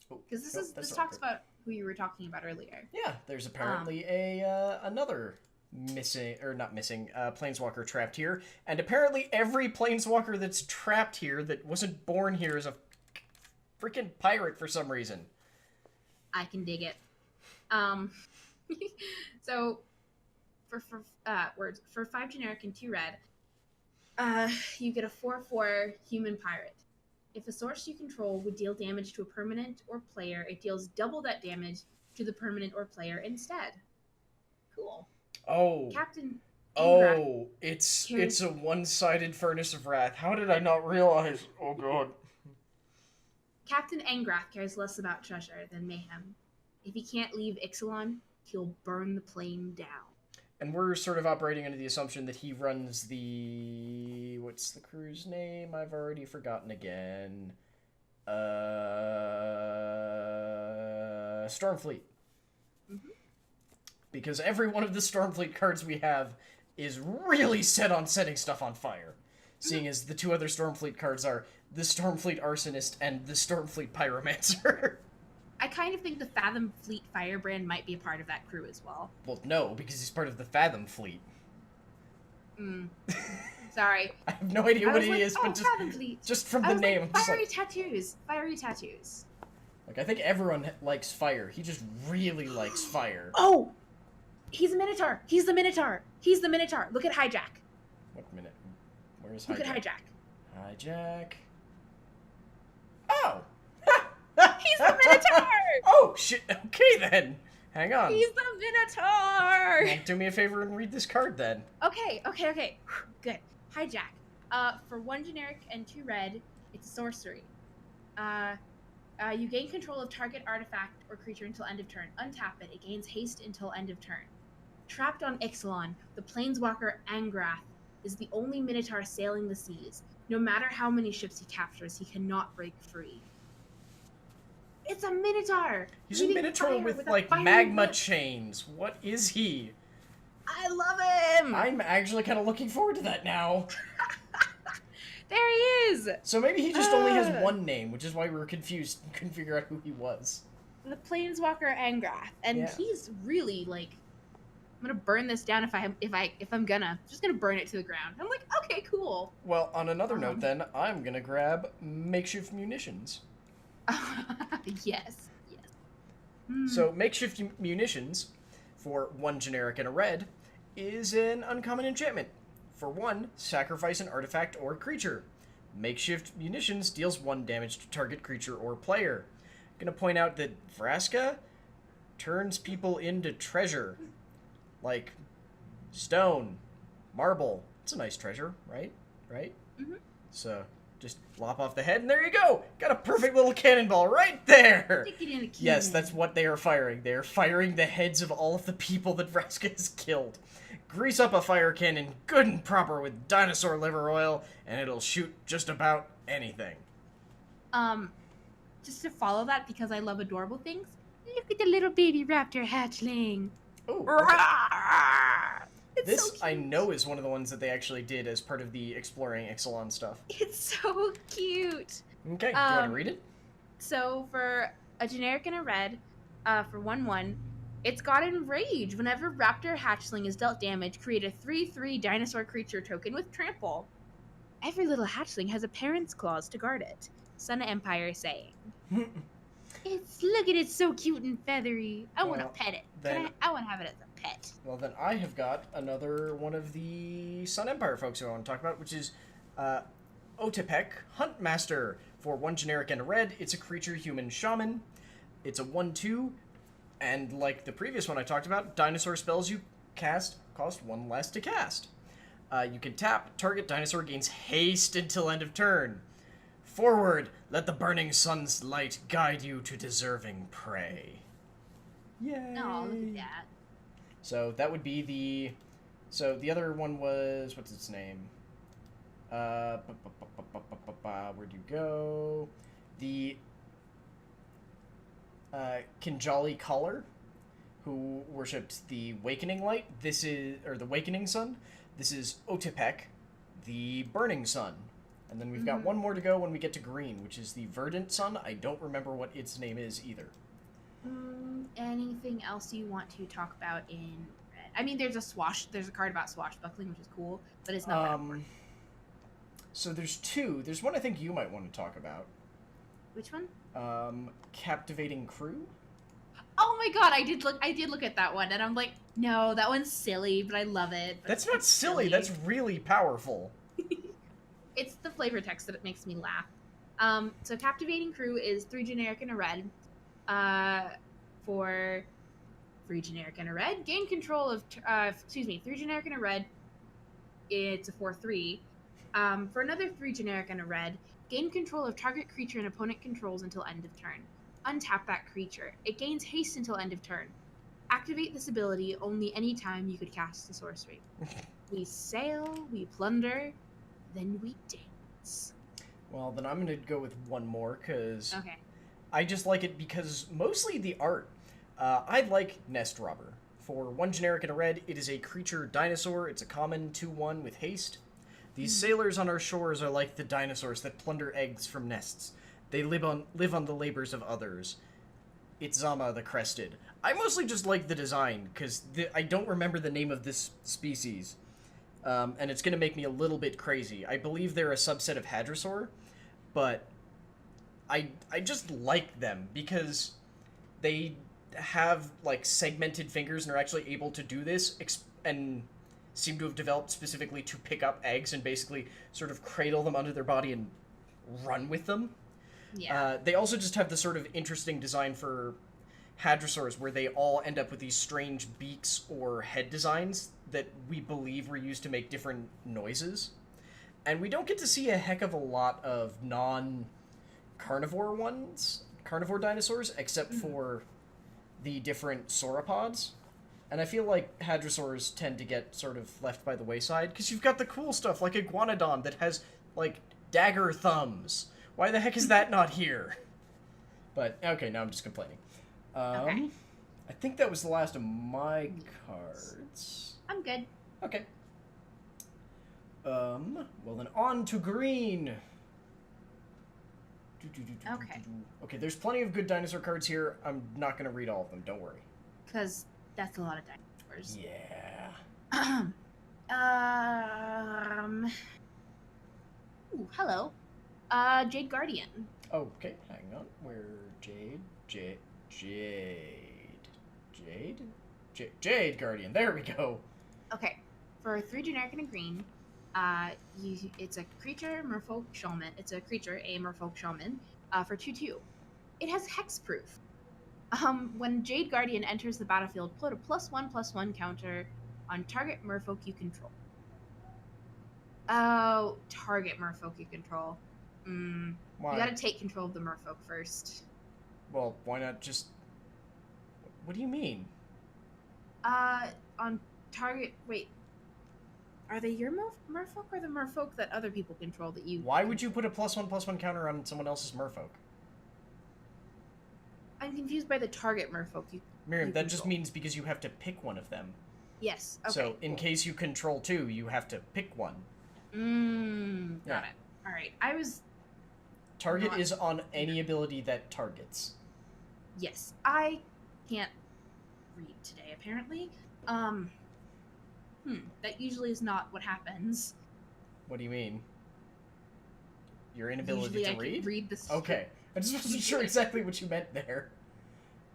Because this talks about who you were talking about earlier.
Yeah, there's apparently another planeswalker trapped here, and apparently every planeswalker that's trapped here that wasn't born here is a freaking pirate for some reason.
I can dig it. So for 5 generic and 2 red, you get a 4/4 human pirate. If a source you control would deal damage to a permanent or player, it deals double that damage to the permanent or player instead. Cool.
Oh.
Captain Angrath.
Oh, it's a one-sided Furnace of Wrath. How did I not realize? Oh god.
Captain Angrath cares less about treasure than mayhem. If he can't leave Ixalan, he'll burn the plane down.
And we're sort of operating under the assumption that he runs the... What's the crew's name? I've already forgotten again. Stormfleet.
Mm-hmm.
Because every one of the Stormfleet cards we have is really set on setting stuff on fire. Seeing as the 2 other Stormfleet cards are the Stormfleet Arsonist and the Stormfleet Pyromancer.
I kind of think the Fathom Fleet Firebrand might be a part of that crew as well.
Well, no, because he's part of the Fathom Fleet.
Sorry.
I have no idea what he is, but
Fathom Fleet.
just from the name, I'm just
fiery tattoos. Fiery tattoos.
Like, I think everyone likes fire. He just really likes fire.
Oh! He's a Minotaur! He's the Minotaur! He's the Minotaur! Look at Hijack!
What minute? Where's Hijack?
Look at Hijack.
Hijack. Oh!
He's the Minotaur!
Oh, shit. Okay, then. Hang on.
He's the Minotaur!
Well, do me a favor and read this card, then.
Okay. Good. Hijack. For 1 generic and 2 red, it's a sorcery. You gain control of target artifact or creature until end of turn. Untap it. It gains haste until end of turn. Trapped on Ixalan, the planeswalker Angrath is the only Minotaur sailing the seas. No matter how many ships he captures, he cannot break free. It's a Minotaur.
He's a
Breathing
Minotaur
fire
with
a
like
fiery
magma
whip.
chains. What is he?
I love him.
I'm actually kind of looking forward to that now.
There he is.
So maybe he just only has
Ah.
one name, which is why we were confused and couldn't figure out who he was.
The Planeswalker Angrath, and
Yeah.
he's really like, I'm gonna burn this down if I'm gonna just gonna burn it to the ground. I'm like, okay, cool.
Well, on another note,
Um.
then I'm gonna grab makeshift munitions.
Yes, yes. Hmm.
So makeshift munitions, for 1 generic and a red, is an uncommon enchantment. For 1, sacrifice an artifact or creature. Makeshift munitions deals 1 damage to target creature or player. Gonna point out that Vraska turns people into treasure. Like stone, marble. It's a nice treasure, right? Right?
Mhm.
So just lop off the head and there you go! Got a perfect little cannonball right there!
Stick it in a
Yes,
cannon.
that's what they are firing. They are firing the heads of all of the people that Vraska has killed. Grease up a fire cannon good and proper with dinosaur liver oil, and it'll shoot just about anything.
Just to follow that because I love adorable things. Look at the little baby raptor hatchling.
Oh, okay.
It's
This,
so cute.
I know, is one of the ones that they actually did as part of the Exploring Ixalan stuff.
It's so cute.
Okay, do you want to
Um,
read it?
So for a generic and a red, for 1/1, it's got Enrage. Whenever Raptor Hatchling is dealt damage, create a 3/3 dinosaur creature token with Trample. Every little hatchling has a parent's clause to guard it. Sun Empire saying. Look at it, so cute and feathery. I want to
Well,
pet it.
then-
I want to have it as a pet.
Well, then I have got another one of the Sun Empire folks who I want to talk about, which is Otepec, Huntmaster. For 1 generic and a red, it's a creature human shaman. It's a 1/2, and like the previous one I talked about, dinosaur spells you cast cost 1 less to cast. You can tap, target dinosaur gains haste until end of turn. Forward, let the burning sun's light guide you to deserving prey. Yay!
Oh, look at that.
So that would be the. So the other one was, what's its name? Where'd you go? The Kinjali Caller, who worshipped the Wakening Light. This is, or the Wakening Sun. This is Otepec, the Burning Sun. And then we've got one more to go when we get to green, which is the Verdant Sun. I don't remember what its name is either.
Anything else you want to talk about in red? I mean, there's a card about swashbuckling, which is cool, but it's not that important.
So there's 2. There's one I think you might want to talk about.
Which one?
Captivating Crew.
Oh my god, I did look at that one, and I'm like, no, that one's silly, but I love it. But
That's not
it's
silly. That's really powerful.
It's the flavor text that makes me laugh. So Captivating Crew is 3 generic and a red. For 3 generic and a red, gain control of 3 generic and a red. It's a 4/3. For another 3 generic and a red, gain control of target creature and opponent controls until end of turn. Untap that creature. It gains haste until end of turn. Activate this ability only anytime you could cast a sorcery. We sail, we plunder, then we dance.
Well, then I'm going to go with one more, because
Okay.
I just like it because mostly the art. I like Nest Robber. For 1 generic and a red, it is a creature dinosaur. It's a common 2/1 with haste. These sailors on our shores are like the dinosaurs that plunder eggs from nests. They live on the labors of others. It's Zama the Crested. I mostly just like the design, because I don't remember the name of this species. And it's going to make me a little bit crazy. I believe they're a subset of Hadrosaur, but I just like them because they have like segmented fingers and are actually able to do this and seem to have developed specifically to pick up eggs and basically sort of cradle them under their body and run with them.
Yeah.
They also just have the sort of interesting design for hadrosaurs where they all end up with these strange beaks or head designs that we believe were used to make different noises. And we don't get to see a heck of a lot of non-carnivore carnivore dinosaurs, except for the different sauropods. And I feel like hadrosaurs tend to get sort of left by the wayside, because you've got the cool stuff like Iguanodon that has, like, dagger thumbs. Why the heck is that not here? But, okay, now I'm just complaining.
Okay.
I think that was the last of my cards.
I'm good.
Okay. Well then, on to green!
Okay.
Okay, there's plenty of good dinosaur cards here. I'm not gonna read all of them, don't worry.
Because that's a lot of dinosaurs.
Yeah.
Ooh, hello. Jade Guardian.
Okay, hang on. Where Jade? Jade Guardian. There we go.
Okay. For 3 generic and a green, it's a creature, merfolk, shaman. It's a creature, a merfolk shaman, for 2/2. It has hexproof. When Jade Guardian enters the battlefield, put a +1/+1 counter on target merfolk you control. Oh, target merfolk you control.
Why?
You gotta take control of the merfolk first.
Well, why not just... What do you mean?
On target... Wait. Are they your merfolk or the merfolk that other people control that you...
Why would you put a +1/+1 counter on someone else's merfolk?
I'm confused by the target merfolk you...
Miriam,
you
that
control.
just means because you have to pick one of them.
Yes, okay.
So, in case you control 2, you have to pick one.
Got it. Alright, I was...
Target is on any ability that targets.
Yes, I can't read today, apparently. That usually is not what happens.
What do you mean? Your inability
Usually
to
I
read?
can read the script.
Okay. I just wasn't sure exactly what you meant there.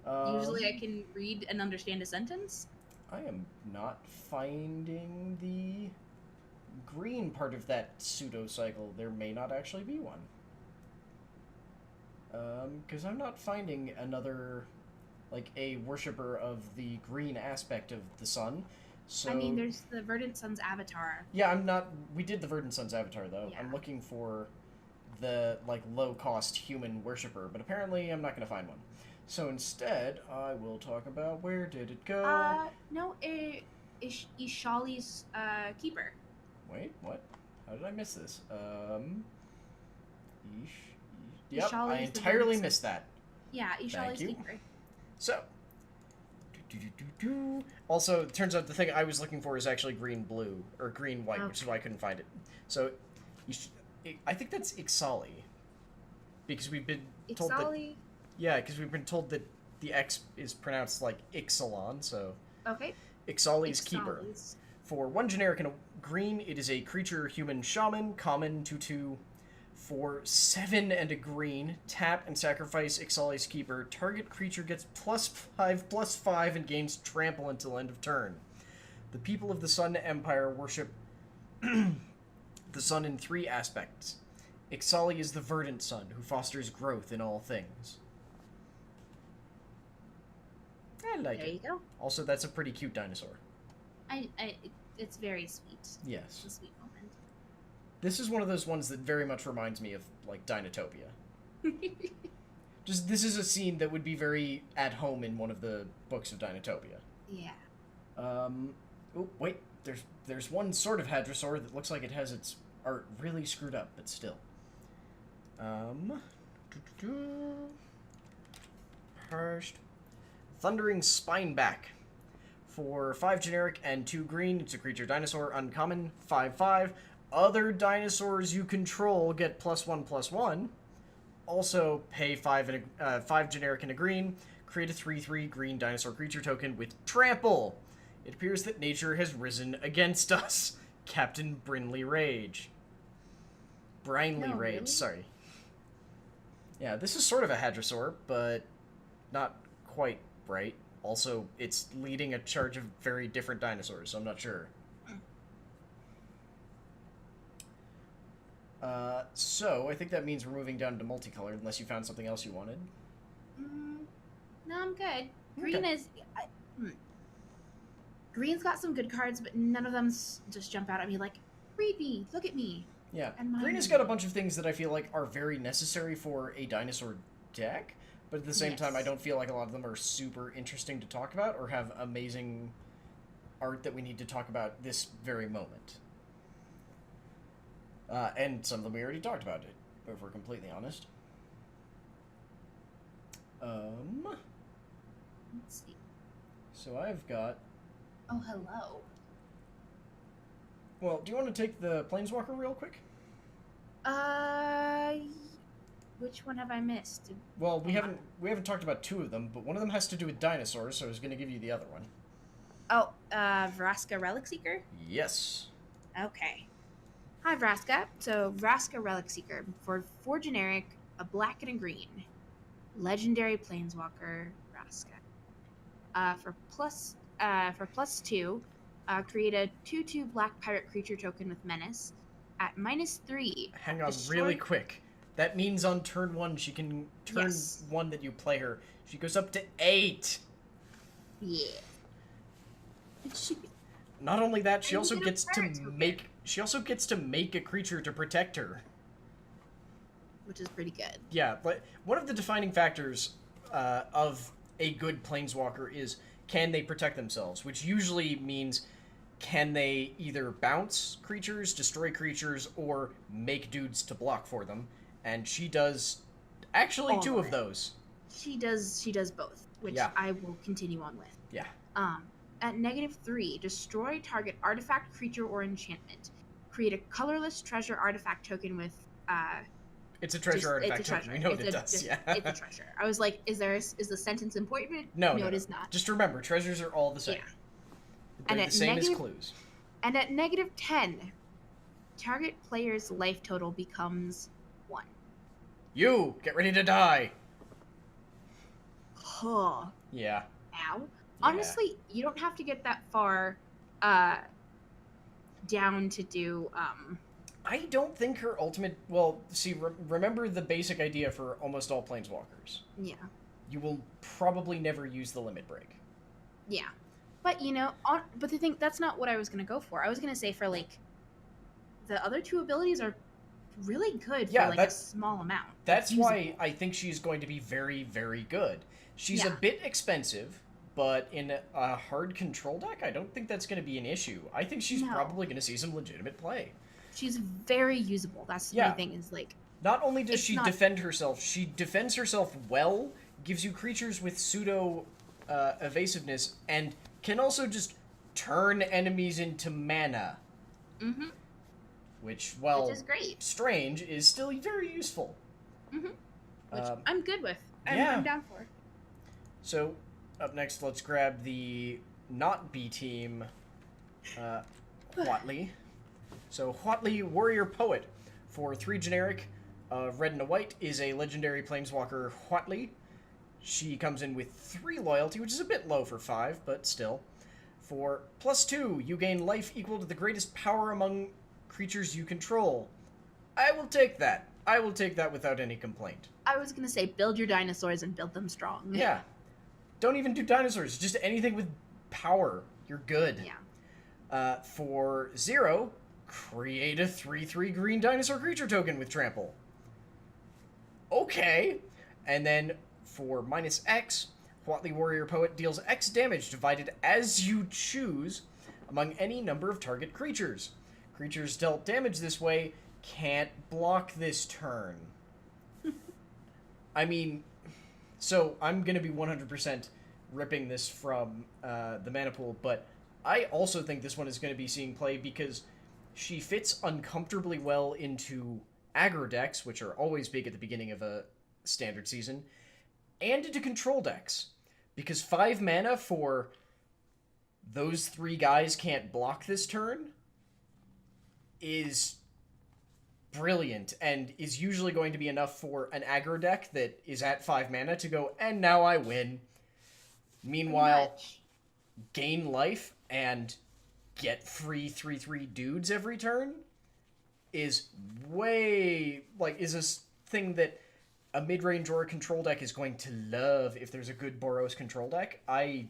Usually I can read and understand a sentence.
I am not finding the green part of that pseudo-cycle. There may not actually be one. Because I'm not finding another, like, a worshipper of the green aspect of the sun. So,
I mean, there's the Verdant Sun's avatar.
yeah, I'm not... We did the Verdant Sun's avatar, though.
Yeah.
I'm looking for the, like, low-cost human worshipper, but apparently I'm not going to find one. So instead, I will talk about where did it go?
No, Ishali's keeper.
Wait, what? How did I miss this? Yep, I
Ishali's the
entirely
Verdant
missed that.
Yeah, Ishali's
you.
keeper.
So, also, it turns out the thing I was looking for is actually green-blue, or green-white, which is why I couldn't find it. So, I think that's Ixali. Because we've been told that...
Ixali?
Yeah, because we've been told that the X is pronounced like Ixalan, so...
Okay.
Ixali's Keeper. For 1 generic and a green, it is a creature human shaman, common 2/2. For 7 and a green, tap and sacrifice Ixali's Keeper. Target creature gets +5/+5 and gains trample until end of turn. The people of the Sun Empire worship the sun in 3 aspects. Ixali is the verdant sun, who fosters growth in all things. I like
There
it.
you go.
Also, that's a pretty cute dinosaur.
It's very sweet.
Yes.
It's a sweet moment.
This is one of those ones that very much reminds me of, like, Dinotopia. Just, this is a scene that would be very at home in one of the books of Dinotopia.
Yeah.
Oh, wait. There's one sort of Hadrosaur that looks like it has its art really screwed up, but still. First. Thundering Spineback. For 5 generic and 2 green, it's a creature dinosaur, uncommon, 5/5. Other dinosaurs you control get +1/+1. Also, pay 5 generic and a green. Create a 3/3 green dinosaur creature token with trample. It appears that nature has risen against us. Captain Brinley Rage. Brinley Rage,
really?
sorry. Yeah, this is sort of a Hadrosaur, but not quite right. Also, it's leading a charge of very different dinosaurs, so I'm not sure. So, I think that means we're moving down to multicolored, unless you found something else you wanted.
No, I'm good. Green is... Green's got some good cards, but none of them just jump out at me like, read me, look at me.
Yeah,
And
green has got a bunch of things that I feel like are very necessary for a dinosaur deck, but at the same time, I don't feel like a lot of them are super interesting to talk about or have amazing art that we need to talk about this very moment. And some of them we already talked about, if we're completely honest.
Let's see.
So I've got.
Oh, hello.
Well, do you want to take the Planeswalker real quick?
Uh, which one have I missed?
Well, we
Hang
haven't talked about two of them, but one of them has to do with dinosaurs, so I was going to give you the other one.
Oh, Vraska Relic Seeker?
Yes.
Okay. Hi, Vraska. So, Vraska Relic Seeker, for 4 generic, a black and a green. Legendary Planeswalker, Vraska. For plus 2, create a 2/2 black pirate creature token with menace. At -3.
Hang on,
destroy-
really quick. That means on turn 1, she can turn
Yes.
1 that you play her. She goes up to 8.
Yeah.
Not only that, she
And
also
you get a
gets to
pirate token.
make a creature to protect her.
Which is pretty good.
Yeah, but one of the defining factors of a good planeswalker is can they protect themselves, which usually means can they either bounce creatures, destroy creatures, or make dudes to block for them. And she does actually
All
2
of
of
it.
those.
She does both, which
Yeah.
I will continue on with.
Yeah.
At -3, destroy target artifact, creature, or enchantment. Create a colorless treasure artifact token with
It's a treasure artifact
it's a treasure.
token. We know what
it's
it
a,
does,
just-
yeah.
It's a treasure. I was like, is the sentence important?
No,
it is not.
Just remember, treasures are all the same.
Yeah.
They're
And
the
at
same as
negative-
clues.
And at -10, target player's life total becomes 1.
You! Get ready to die!
Huh.
Yeah.
Ow. Honestly, you don't have to get that far down to do
I don't think her ultimate... Well, see, remember the basic idea for almost all planeswalkers.
yeah.
You will probably never use the limit break.
Yeah. But but the thing that's not what I was going to go for. I was going to say for like the other 2 abilities are really good
Yeah,
for like a small amount.
That's
It's
why
usable.
I think she's going to be very, very good. She's a
Yeah.
bit expensive, but in a hard control deck, I don't think that's going to be an issue. I think she's
No.
probably going to see some legitimate play.
She's very usable. That's
Yeah.
my thing is like
Not only does
It's
she
not-
defend herself, she defends herself well, gives you creatures with pseudo evasiveness, and can also just turn enemies into mana,
mhm,
which, well,
which is great.
strange, is still very useful.
Mhm. Which
Um,
I'm good with.
yeah.
I'm down for.
So, up next, let's grab the not B team, Huatli. So, Huatli, Warrior Poet, for 3 generic, red and a white, is a legendary planeswalker Huatli. She comes in with 3 loyalty, which is a bit low for 5, but still. For +2, you gain life equal to the greatest power among creatures you control. I will take that. I will take that without any complaint.
I was gonna say build your dinosaurs and build them strong.
Yeah. Don't even do dinosaurs. Just anything with power. You're good.
Yeah.
For 0, create a 3/3 green dinosaur creature token with trample. Okay. And then for -X, Huatli Warrior Poet deals X damage divided as you choose among any number of target creatures. Creatures dealt damage this way can't block this turn. I mean, so I'm going to be 100% ripping this from the mana pool, but I also think this one is going to be seeing play because she fits uncomfortably well into aggro decks, which are always big at the beginning of a standard season, and into control decks. Because 5 mana for those 3 guys can't block this turn is brilliant, and is usually going to be enough for an aggro deck that is at 5 mana to go, and now I win. Meanwhile,
Much.
gain life and get free 3/3 dudes every turn is way, is a thing that a mid-range or a control deck is going to love if there's a good Boros control deck. I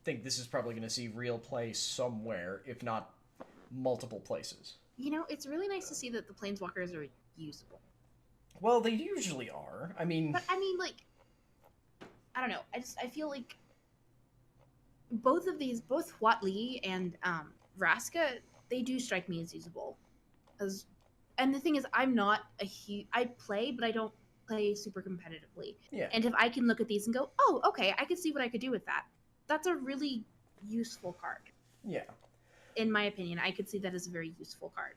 think this is probably going to see real play somewhere, if not multiple places.
It's really nice to see that the planeswalkers are usable.
Well, they usually are. I mean...
But I mean, I don't know. I feel like both Huatli and Vraska, they do strike me as usable. And the thing is, I'm not I play, but I don't play super competitively.
Yeah.
And if I can look at these and go, oh, okay, I can see what I could do with that. That's a really useful card.
Yeah.
In my opinion, I could see that as a very useful card.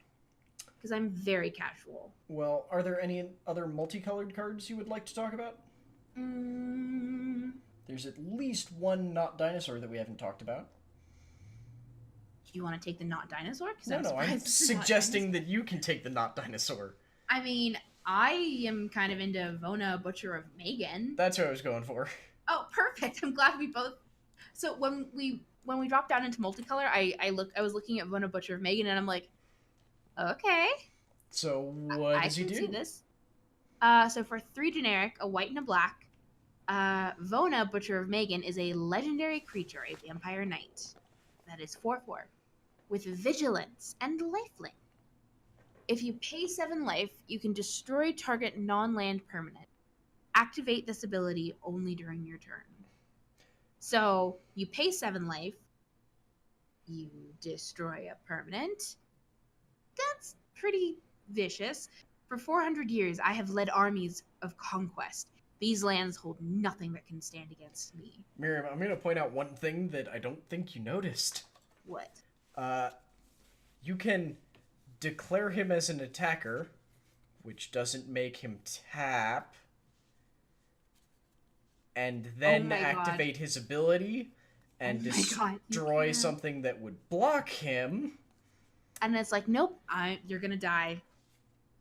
Because I'm very casual.
Well, are there any other multicolored cards you would like to talk about? There's at least one not dinosaur that we haven't talked about.
Do you want to take the not dinosaur?
No, I'm suggesting that you can take the not dinosaur.
I mean, I am kind of into Vona, Butcher of Megan.
That's what I was going for.
Oh, perfect. I'm glad we both. So when we dropped down into multicolor, I was looking at Vona, Butcher of Megan, and I'm like, okay.
So what does he do?
I can see this. So for 3 generic, a white and a black, Vona, Butcher of Megan is a legendary creature, a vampire knight. That is 4/4, with vigilance and lifelink. If you pay 7 life, you can destroy target non-land permanent. Activate this ability only during your turn. So you pay 7 life, you destroy a permanent. That's pretty vicious. For 400 years, I have led armies of conquest. These lands hold nothing that can stand against me.
Miriam, I'm going to point out one thing that I don't think you noticed.
What?
You can declare him as an attacker, which doesn't make him tap, and then activate his ability and destroy something that would block him.
And it's like, nope, you're gonna die.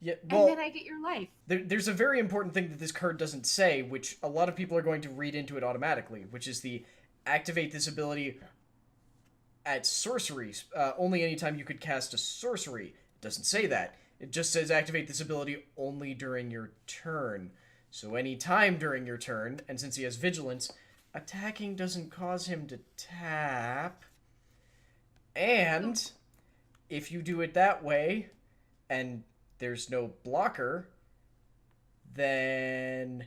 Yeah, well,
and then I get your life.
There's a very important thing that this card doesn't say, which a lot of people are going to read into it automatically, which is the activate this ability at sorceries. Only anytime you could cast a sorcery. It doesn't say that. It just says activate this ability only during your turn. So any time during your turn, and since he has vigilance, attacking doesn't cause him to tap. And if you do it that way, and there's no blocker, then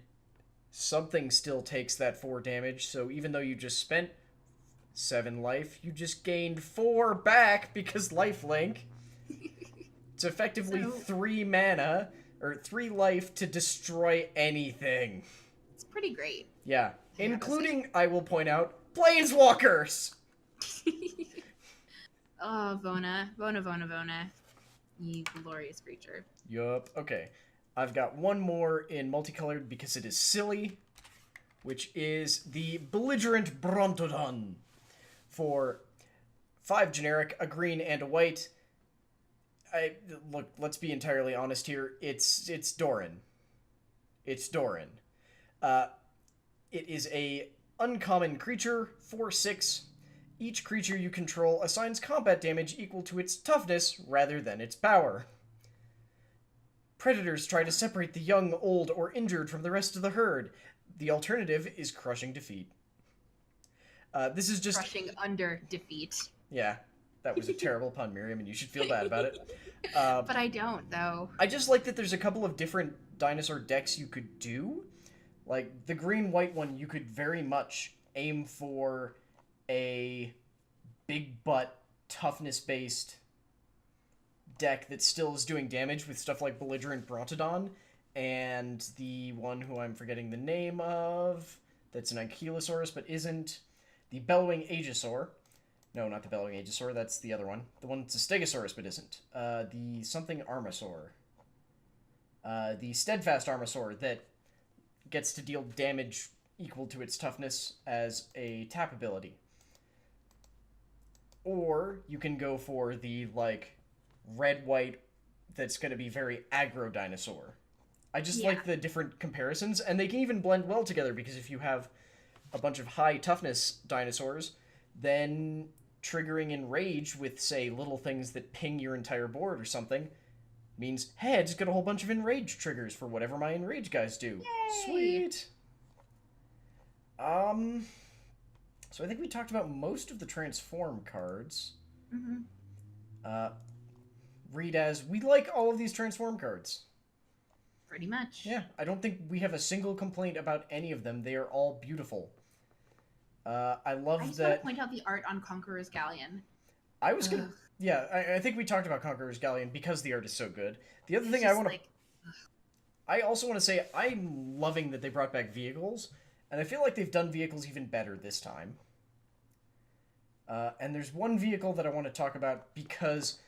something still takes that 4 damage. So even though you just spent 7 life, you just gained 4 back because lifelink. It's effectively 3 mana, or 3 life to destroy anything.
It's pretty great.
Yeah. Including, I will point out, planeswalkers!
Oh, Vona. Vona. You glorious creature.
Yup. Okay. I've got one more in multicolored because it is silly, which is the Belligerent Brontodon. For 5 generic, a green and a white. Look, let's be entirely honest here. It's Doran. It's Doran. It is a uncommon creature, 4/6. Each creature you control assigns combat damage equal to its toughness rather than its power. Predators try to separate the young, old, or injured from the rest of the herd. The alternative is crushing defeat. This is just...
Crushing under defeat.
Yeah, that was a terrible pun, Miriam, and you should feel bad about it.
But I don't, though.
I just like that there's a couple of different dinosaur decks you could do. Like, the green-white one, you could very much aim for a big butt, toughness-based deck that still is doing damage with stuff like Belligerent Brontodon, and the one who I'm forgetting the name of, that's an Ankylosaurus but isn't, the Bellowing Aegisaur. No, not the Bellowing Aegisaur, that's the other one. The one that's a Stegosaurus but isn't. The something Armasaur. The Steadfast Armasaur that gets to deal damage equal to its toughness as a tap ability. Or you can go for the, like, red-white that's going to be very aggro dinosaur. I just like the different comparisons, and they can even blend well together, because if you have a bunch of high toughness dinosaurs, then triggering Enrage with, say, little things that ping your entire board or something means, hey, I just got a whole bunch of Enrage triggers for whatever my Enrage guys do.
Yay!
Sweet! So I think we talked about most of the Transform cards. Read as, we like all of these Transform cards.
Pretty much.
Yeah, I don't think we have a single complaint about any of them. They are all beautiful. I love
I just
that...
want to point out the art on Conqueror's Galleon.
I was gonna... Yeah, I think we talked about Conqueror's Galleon because the art is so good. The other thing I want to... I also want to say I'm loving that they brought back vehicles, and I feel like they've done vehicles even better this time. And there's one vehicle that I want to talk about because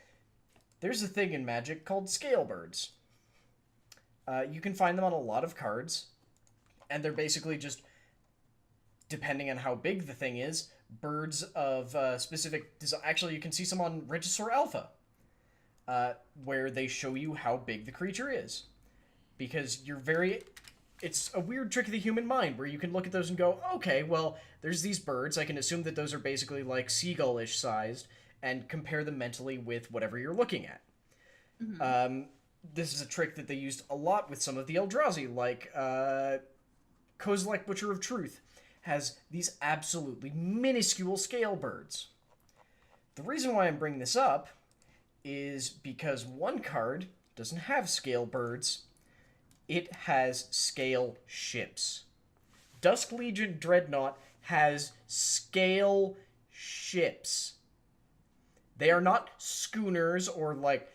there's a thing in Magic called scale birds. You can find them on a lot of cards, and they're basically just, depending on how big the thing is, birds of specific. Actually, you can see some on Regisaur Alpha, where they show you how big the creature is, because you're very. It's a weird trick of the human mind where you can look at those and go, okay, well, there's these birds. I can assume that those are basically like seagull-ish sized, and compare them mentally with whatever you're looking at.
Mm-hmm.
This is a trick that they used a lot with some of the Eldrazi, like Kozilek Butcher of Truth has these absolutely minuscule scale birds. The reason why I'm bringing this up is because one card doesn't have scale birds, it has scale ships. Dusk Legion Dreadnought has scale ships. They are not schooners or like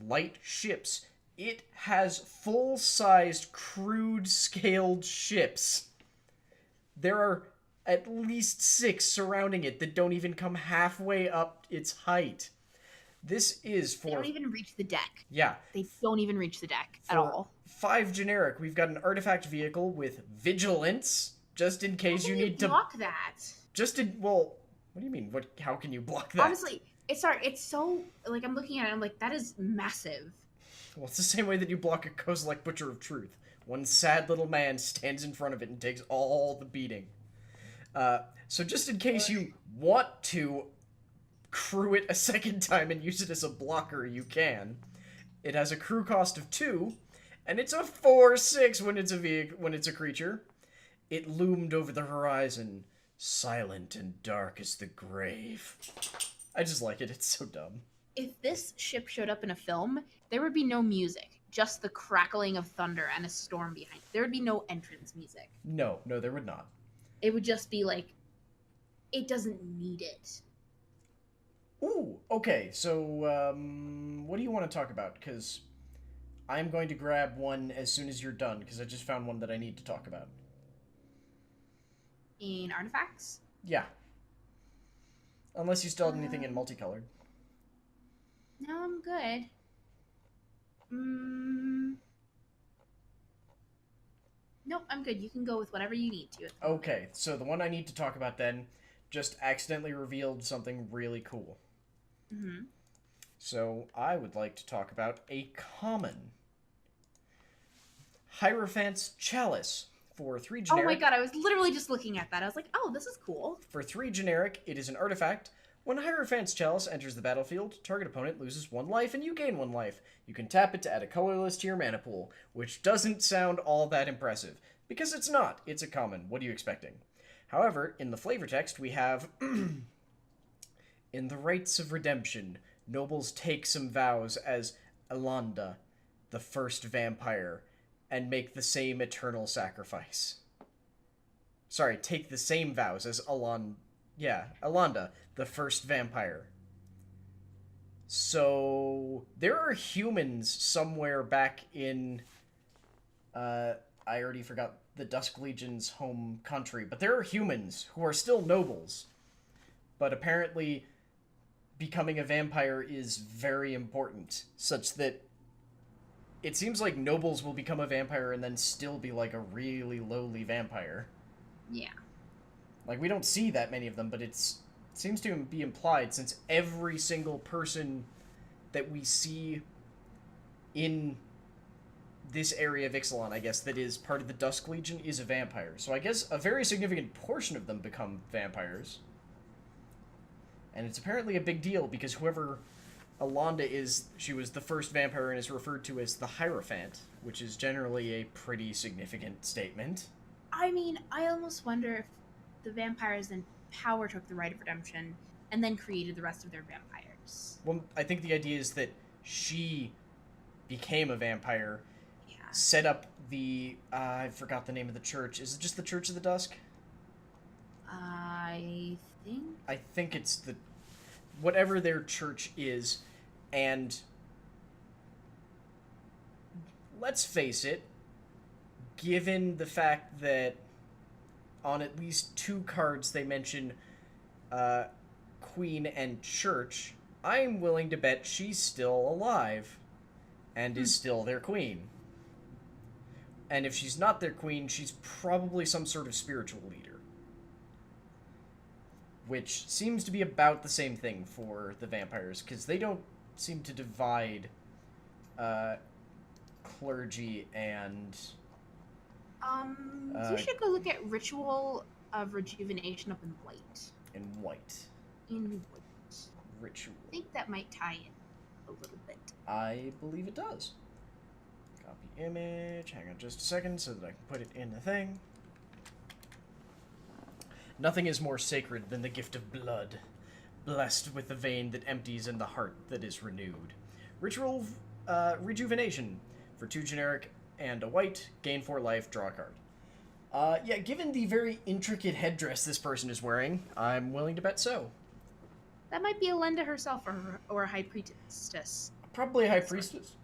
light ships. It has full-sized, crude scaled ships. There are at least 6 surrounding it that don't even come halfway up its height. This is for...
They don't even reach the deck.
Yeah.
They don't even reach the deck at all.
5 generic, we've got an artifact vehicle with vigilance, just in case you need to...
block that?
Well, what do you mean? How can you block that?
Honestly, it's so... Like, I'm looking at it, I'm like, that is massive.
Well, it's the same way that you block a Kozilek Butcher of Truth. One sad little man stands in front of it and takes all the beating. So just in case you want to crew it a second time and use it as a blocker, you can. It has a crew cost of 2, and it's a 4/6 when it's a creature. It loomed over the horizon, silent and dark as the grave. I just like it. It's so dumb.
If this ship showed up in a film, there would be no music, just the crackling of thunder and a storm behind it. There would be no entrance music.
No, there would not.
It would just be like, it doesn't need it.
Ooh, okay, so, what do you want to talk about? Because I'm going to grab one as soon as you're done, because I just found one that I need to talk about.
In artifacts?
Yeah. Unless you still have anything in multicolored.
No, I'm good. Nope, I'm good. You can go with whatever you need to.
Okay, so the one I need to talk about then just accidentally revealed something really cool.
Mm-hmm.
So I would like to talk about a common. Hierophant's Chalice. For 3 generic...
Oh my god, I was literally just looking at that. I was like, oh, this is cool.
For 3 generic, it is an artifact. When Hierophant's Chalice enters the battlefield, target opponent loses 1 life and you gain 1 life. You can tap it to add a colorless to your mana pool, which doesn't sound all that impressive. Because it's not. It's a common. What are you expecting? However, in the flavor text, we have... In the rites of redemption, nobles take some vows as Alanda, the first vampire, and make the same eternal sacrifice. Sorry, take the same vows as Alanda, the first vampire. So, there are humans somewhere back in, I already forgot the Dusk Legion's home country, but there are humans who are still nobles. But apparently, becoming a vampire is very important, such that it seems like nobles will become a vampire and then still be like a really lowly vampire.
Yeah.
Like, we don't see that many of them, but it seems to be implied, since every single person that we see in this area of Ixalan, I guess, that is part of the Dusk Legion is a vampire. So I guess a very significant portion of them become vampires. And it's apparently a big deal, because whoever Alanda is, she was the first vampire and is referred to as the Hierophant, which is generally a pretty significant statement.
I mean, I almost wonder if the vampires in Power took the Rite of Redemption and then created the rest of their vampires.
Well, I think the idea is that she became a vampire,
Yeah.
set up the... I forgot the name of the church. Is it just the Church of the Dusk?
I
think it's the... whatever their church is, and... let's face it, given the fact that on at least 2 cards they mention Queen and Church, I'm willing to bet she's still alive and is still their queen. And if she's not their queen, she's probably some sort of spiritual leader. Which seems to be about the same thing for the vampires, because they don't seem to divide clergy and...
you should go look at Ritual of Rejuvenation up in white.
in white.
In white.
Ritual.
I think that might tie in a little bit.
I believe it does. Copy image. Hang on just a second so that I can put it in the thing. Nothing is more sacred than the gift of blood, blessed with the vein that empties and the heart that is renewed. Ritual Rejuvenation. For 2 generic and a white, gain 4 life, draw a card. Yeah, given the very intricate headdress this person is wearing, I'm willing to bet so.
That might be Elenda herself or a High Priestess.
Probably a High Priestess.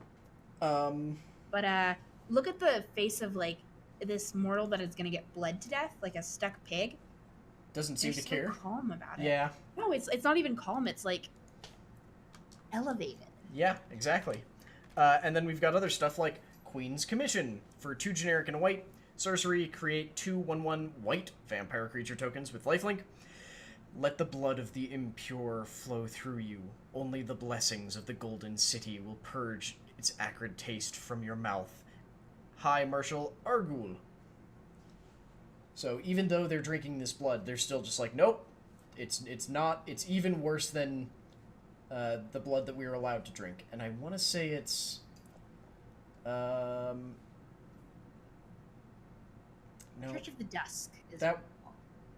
But look at the face of, like, this mortal that is going to get bled to death, like a stuck pig.
Doesn't seem
They're
to
so
care.
calm about it.
Yeah.
No, it's not even calm. It's, like, elevated.
Yeah, exactly. And then we've got other stuff like Queen's Commission. For 2 generic and a white, sorcery, create 2 1/1 white vampire creature tokens with lifelink. Let the blood of the impure flow through you. Only the blessings of the Golden City will purge its acrid taste from your mouth. High Marshal Argul. So even though they're drinking this blood, they're still just like, nope, it's not. It's even worse than the blood that we were allowed to drink. And I want to say it's no.
Church of the Dusk is
That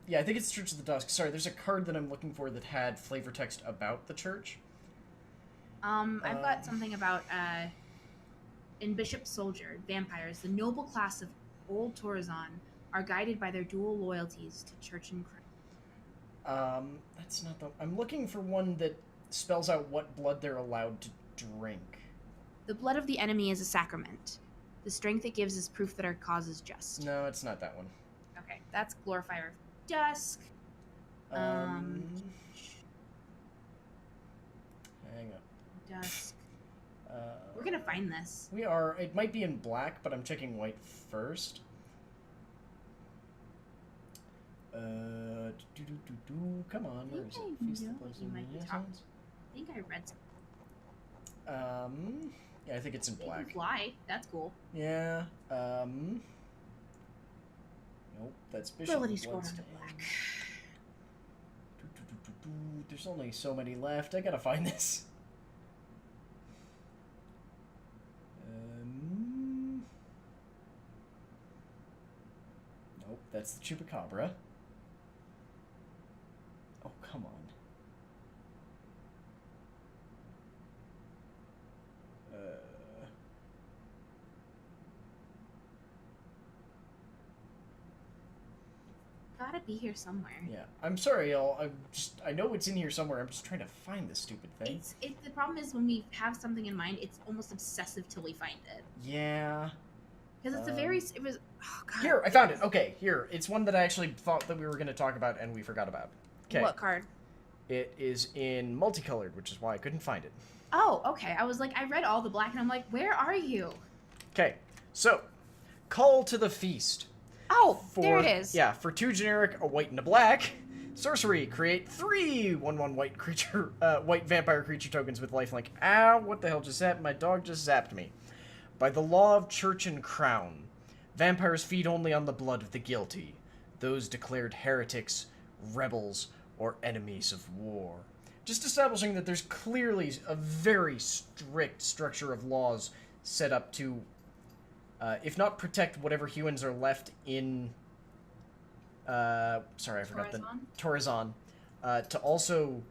Yeah, I think it's Church of the Dusk. Sorry, there's a card that I'm looking for that had flavor text about the church.
I've got something about in Bishop Soldier, vampires, the noble class of Old Torazon are guided by their dual loyalties to church and crown.
That's not the... I'm looking for one that spells out what blood they're allowed to drink.
The blood of the enemy is a sacrament. The strength it gives is proof that our cause is just.
No, it's not that one.
Okay, that's Glorifier of Dusk.
Hang up.
Dusk. We're gonna find this.
We are. It might be in black, but I'm checking white first. Come on, where is it? Feast of Blood
You might be
Yes,
talking. I think I read something.
Yeah, I think it's in
They can
black.
fly. That's cool.
Yeah. Nope, that's Bishop
Ability
of
score
Bloodstained.
under black.
There's only so many left. I gotta find this. Nope, that's the Chupacabra. Oh, come on.
Gotta be here somewhere.
Yeah, I'm sorry, y'all. I know it's in here somewhere. I'm just trying to find this stupid thing.
The problem is when we have something in mind, it's almost obsessive till we find it.
Yeah.
Because it's it was. Oh God.
Here, I found it. Okay, here. It's one that I actually thought that we were going to talk about and we forgot about. Okay.
What card?
It is in multicolored, which is why I couldn't find it.
Oh, okay. I was like, I read all the black, and I'm like, where are you?
Okay, so Call to the Feast.
Oh, there it is.
Yeah, for 2 generic, a white and a black. Sorcery, create 3 1/1 white creature, white vampire creature tokens with lifelink. Ow! What the hell just happened? My dog just zapped me. By the law of church and crown, vampires feed only on the blood of the guilty, those declared heretics, rebels, or enemies of war. Just establishing that there's clearly a very strict structure of laws set up to, if not protect whatever humans are left in, sorry, I forgot the Torazon, to also,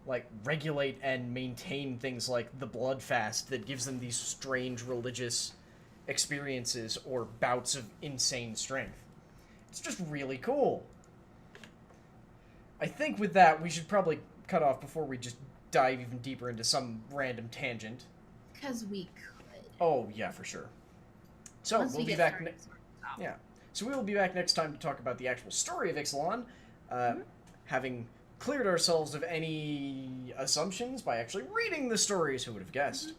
like, regulate and maintain things like the blood fast that gives them these strange religious experiences or bouts of insane strength. It's just really cool. I think with that, we should probably cut off before we just dive even deeper into some random tangent.
Because we could.
Oh, yeah, for sure. So,
Once
we'll
we
be
get
back
started,
next... Yeah. So we will be back next time to talk about the actual story of Ixalan, having cleared ourselves of any assumptions by actually reading the stories. Who would have guessed?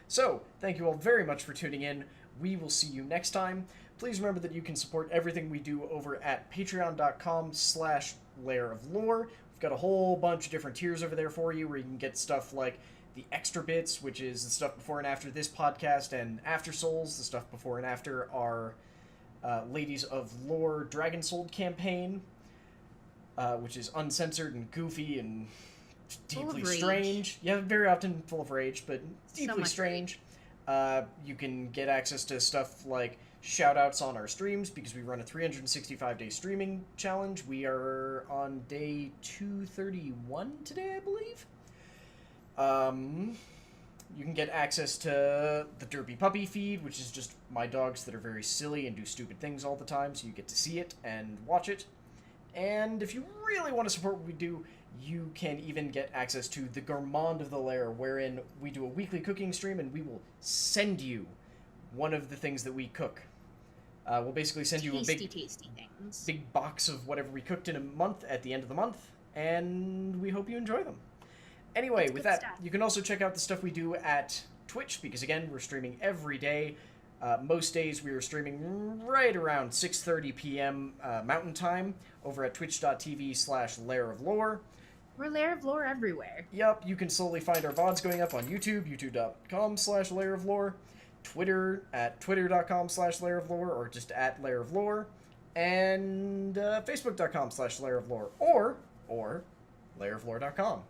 So, thank you all very much for tuning in. We will see you next time. Please remember that you can support everything we do over at patreon.com/layeroflore. We've got a whole bunch of different tiers over there for you, where you can get stuff like the extra bits, which is the stuff before and after this podcast, and After Souls, the stuff before and after our Ladies of Lore Dragon Sold campaign, which is uncensored and goofy and deeply strange. Yeah, very often full of rage, but deeply strange. You can get access to stuff like shout-outs on our streams, because we run a 365-day streaming challenge. We are on day 231 today, I believe. You can get access to the Derpy Puppy feed, which is just my dogs that are very silly and do stupid things all the time, so you get to see it and watch it. And if you really want to support what we do, you can even get access to the Gourmand of the Lair, wherein we do a weekly cooking stream, and we will send you one of the things that we cook. We'll basically send you a
tasty things.
Big box of whatever we cooked in a month at the end of the month, and we hope you enjoy them. Anyway, with that, you can also check out the stuff we do at Twitch, because again, we're streaming every day. Most days we are streaming right around 6:30 p.m. Mountain Time over at twitch.tv/layeroflore.
We're Layer of Lore everywhere.
Yup, you can slowly find our VODs going up on YouTube, youtube.com/layeroflore, Twitter at twitter.com/layeroflore, or just at layeroflore, and facebook.com/layeroflore, or layeroflore.com.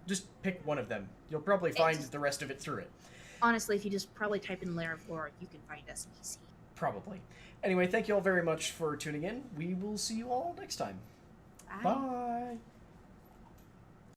Just pick one of them. You'll probably find the rest of it through it.
Honestly, if you just probably type in Layer of Lore, you can find us easy.
Probably. Anyway, thank you all very much for tuning in. We will see you all next time.
Bye.
Bye.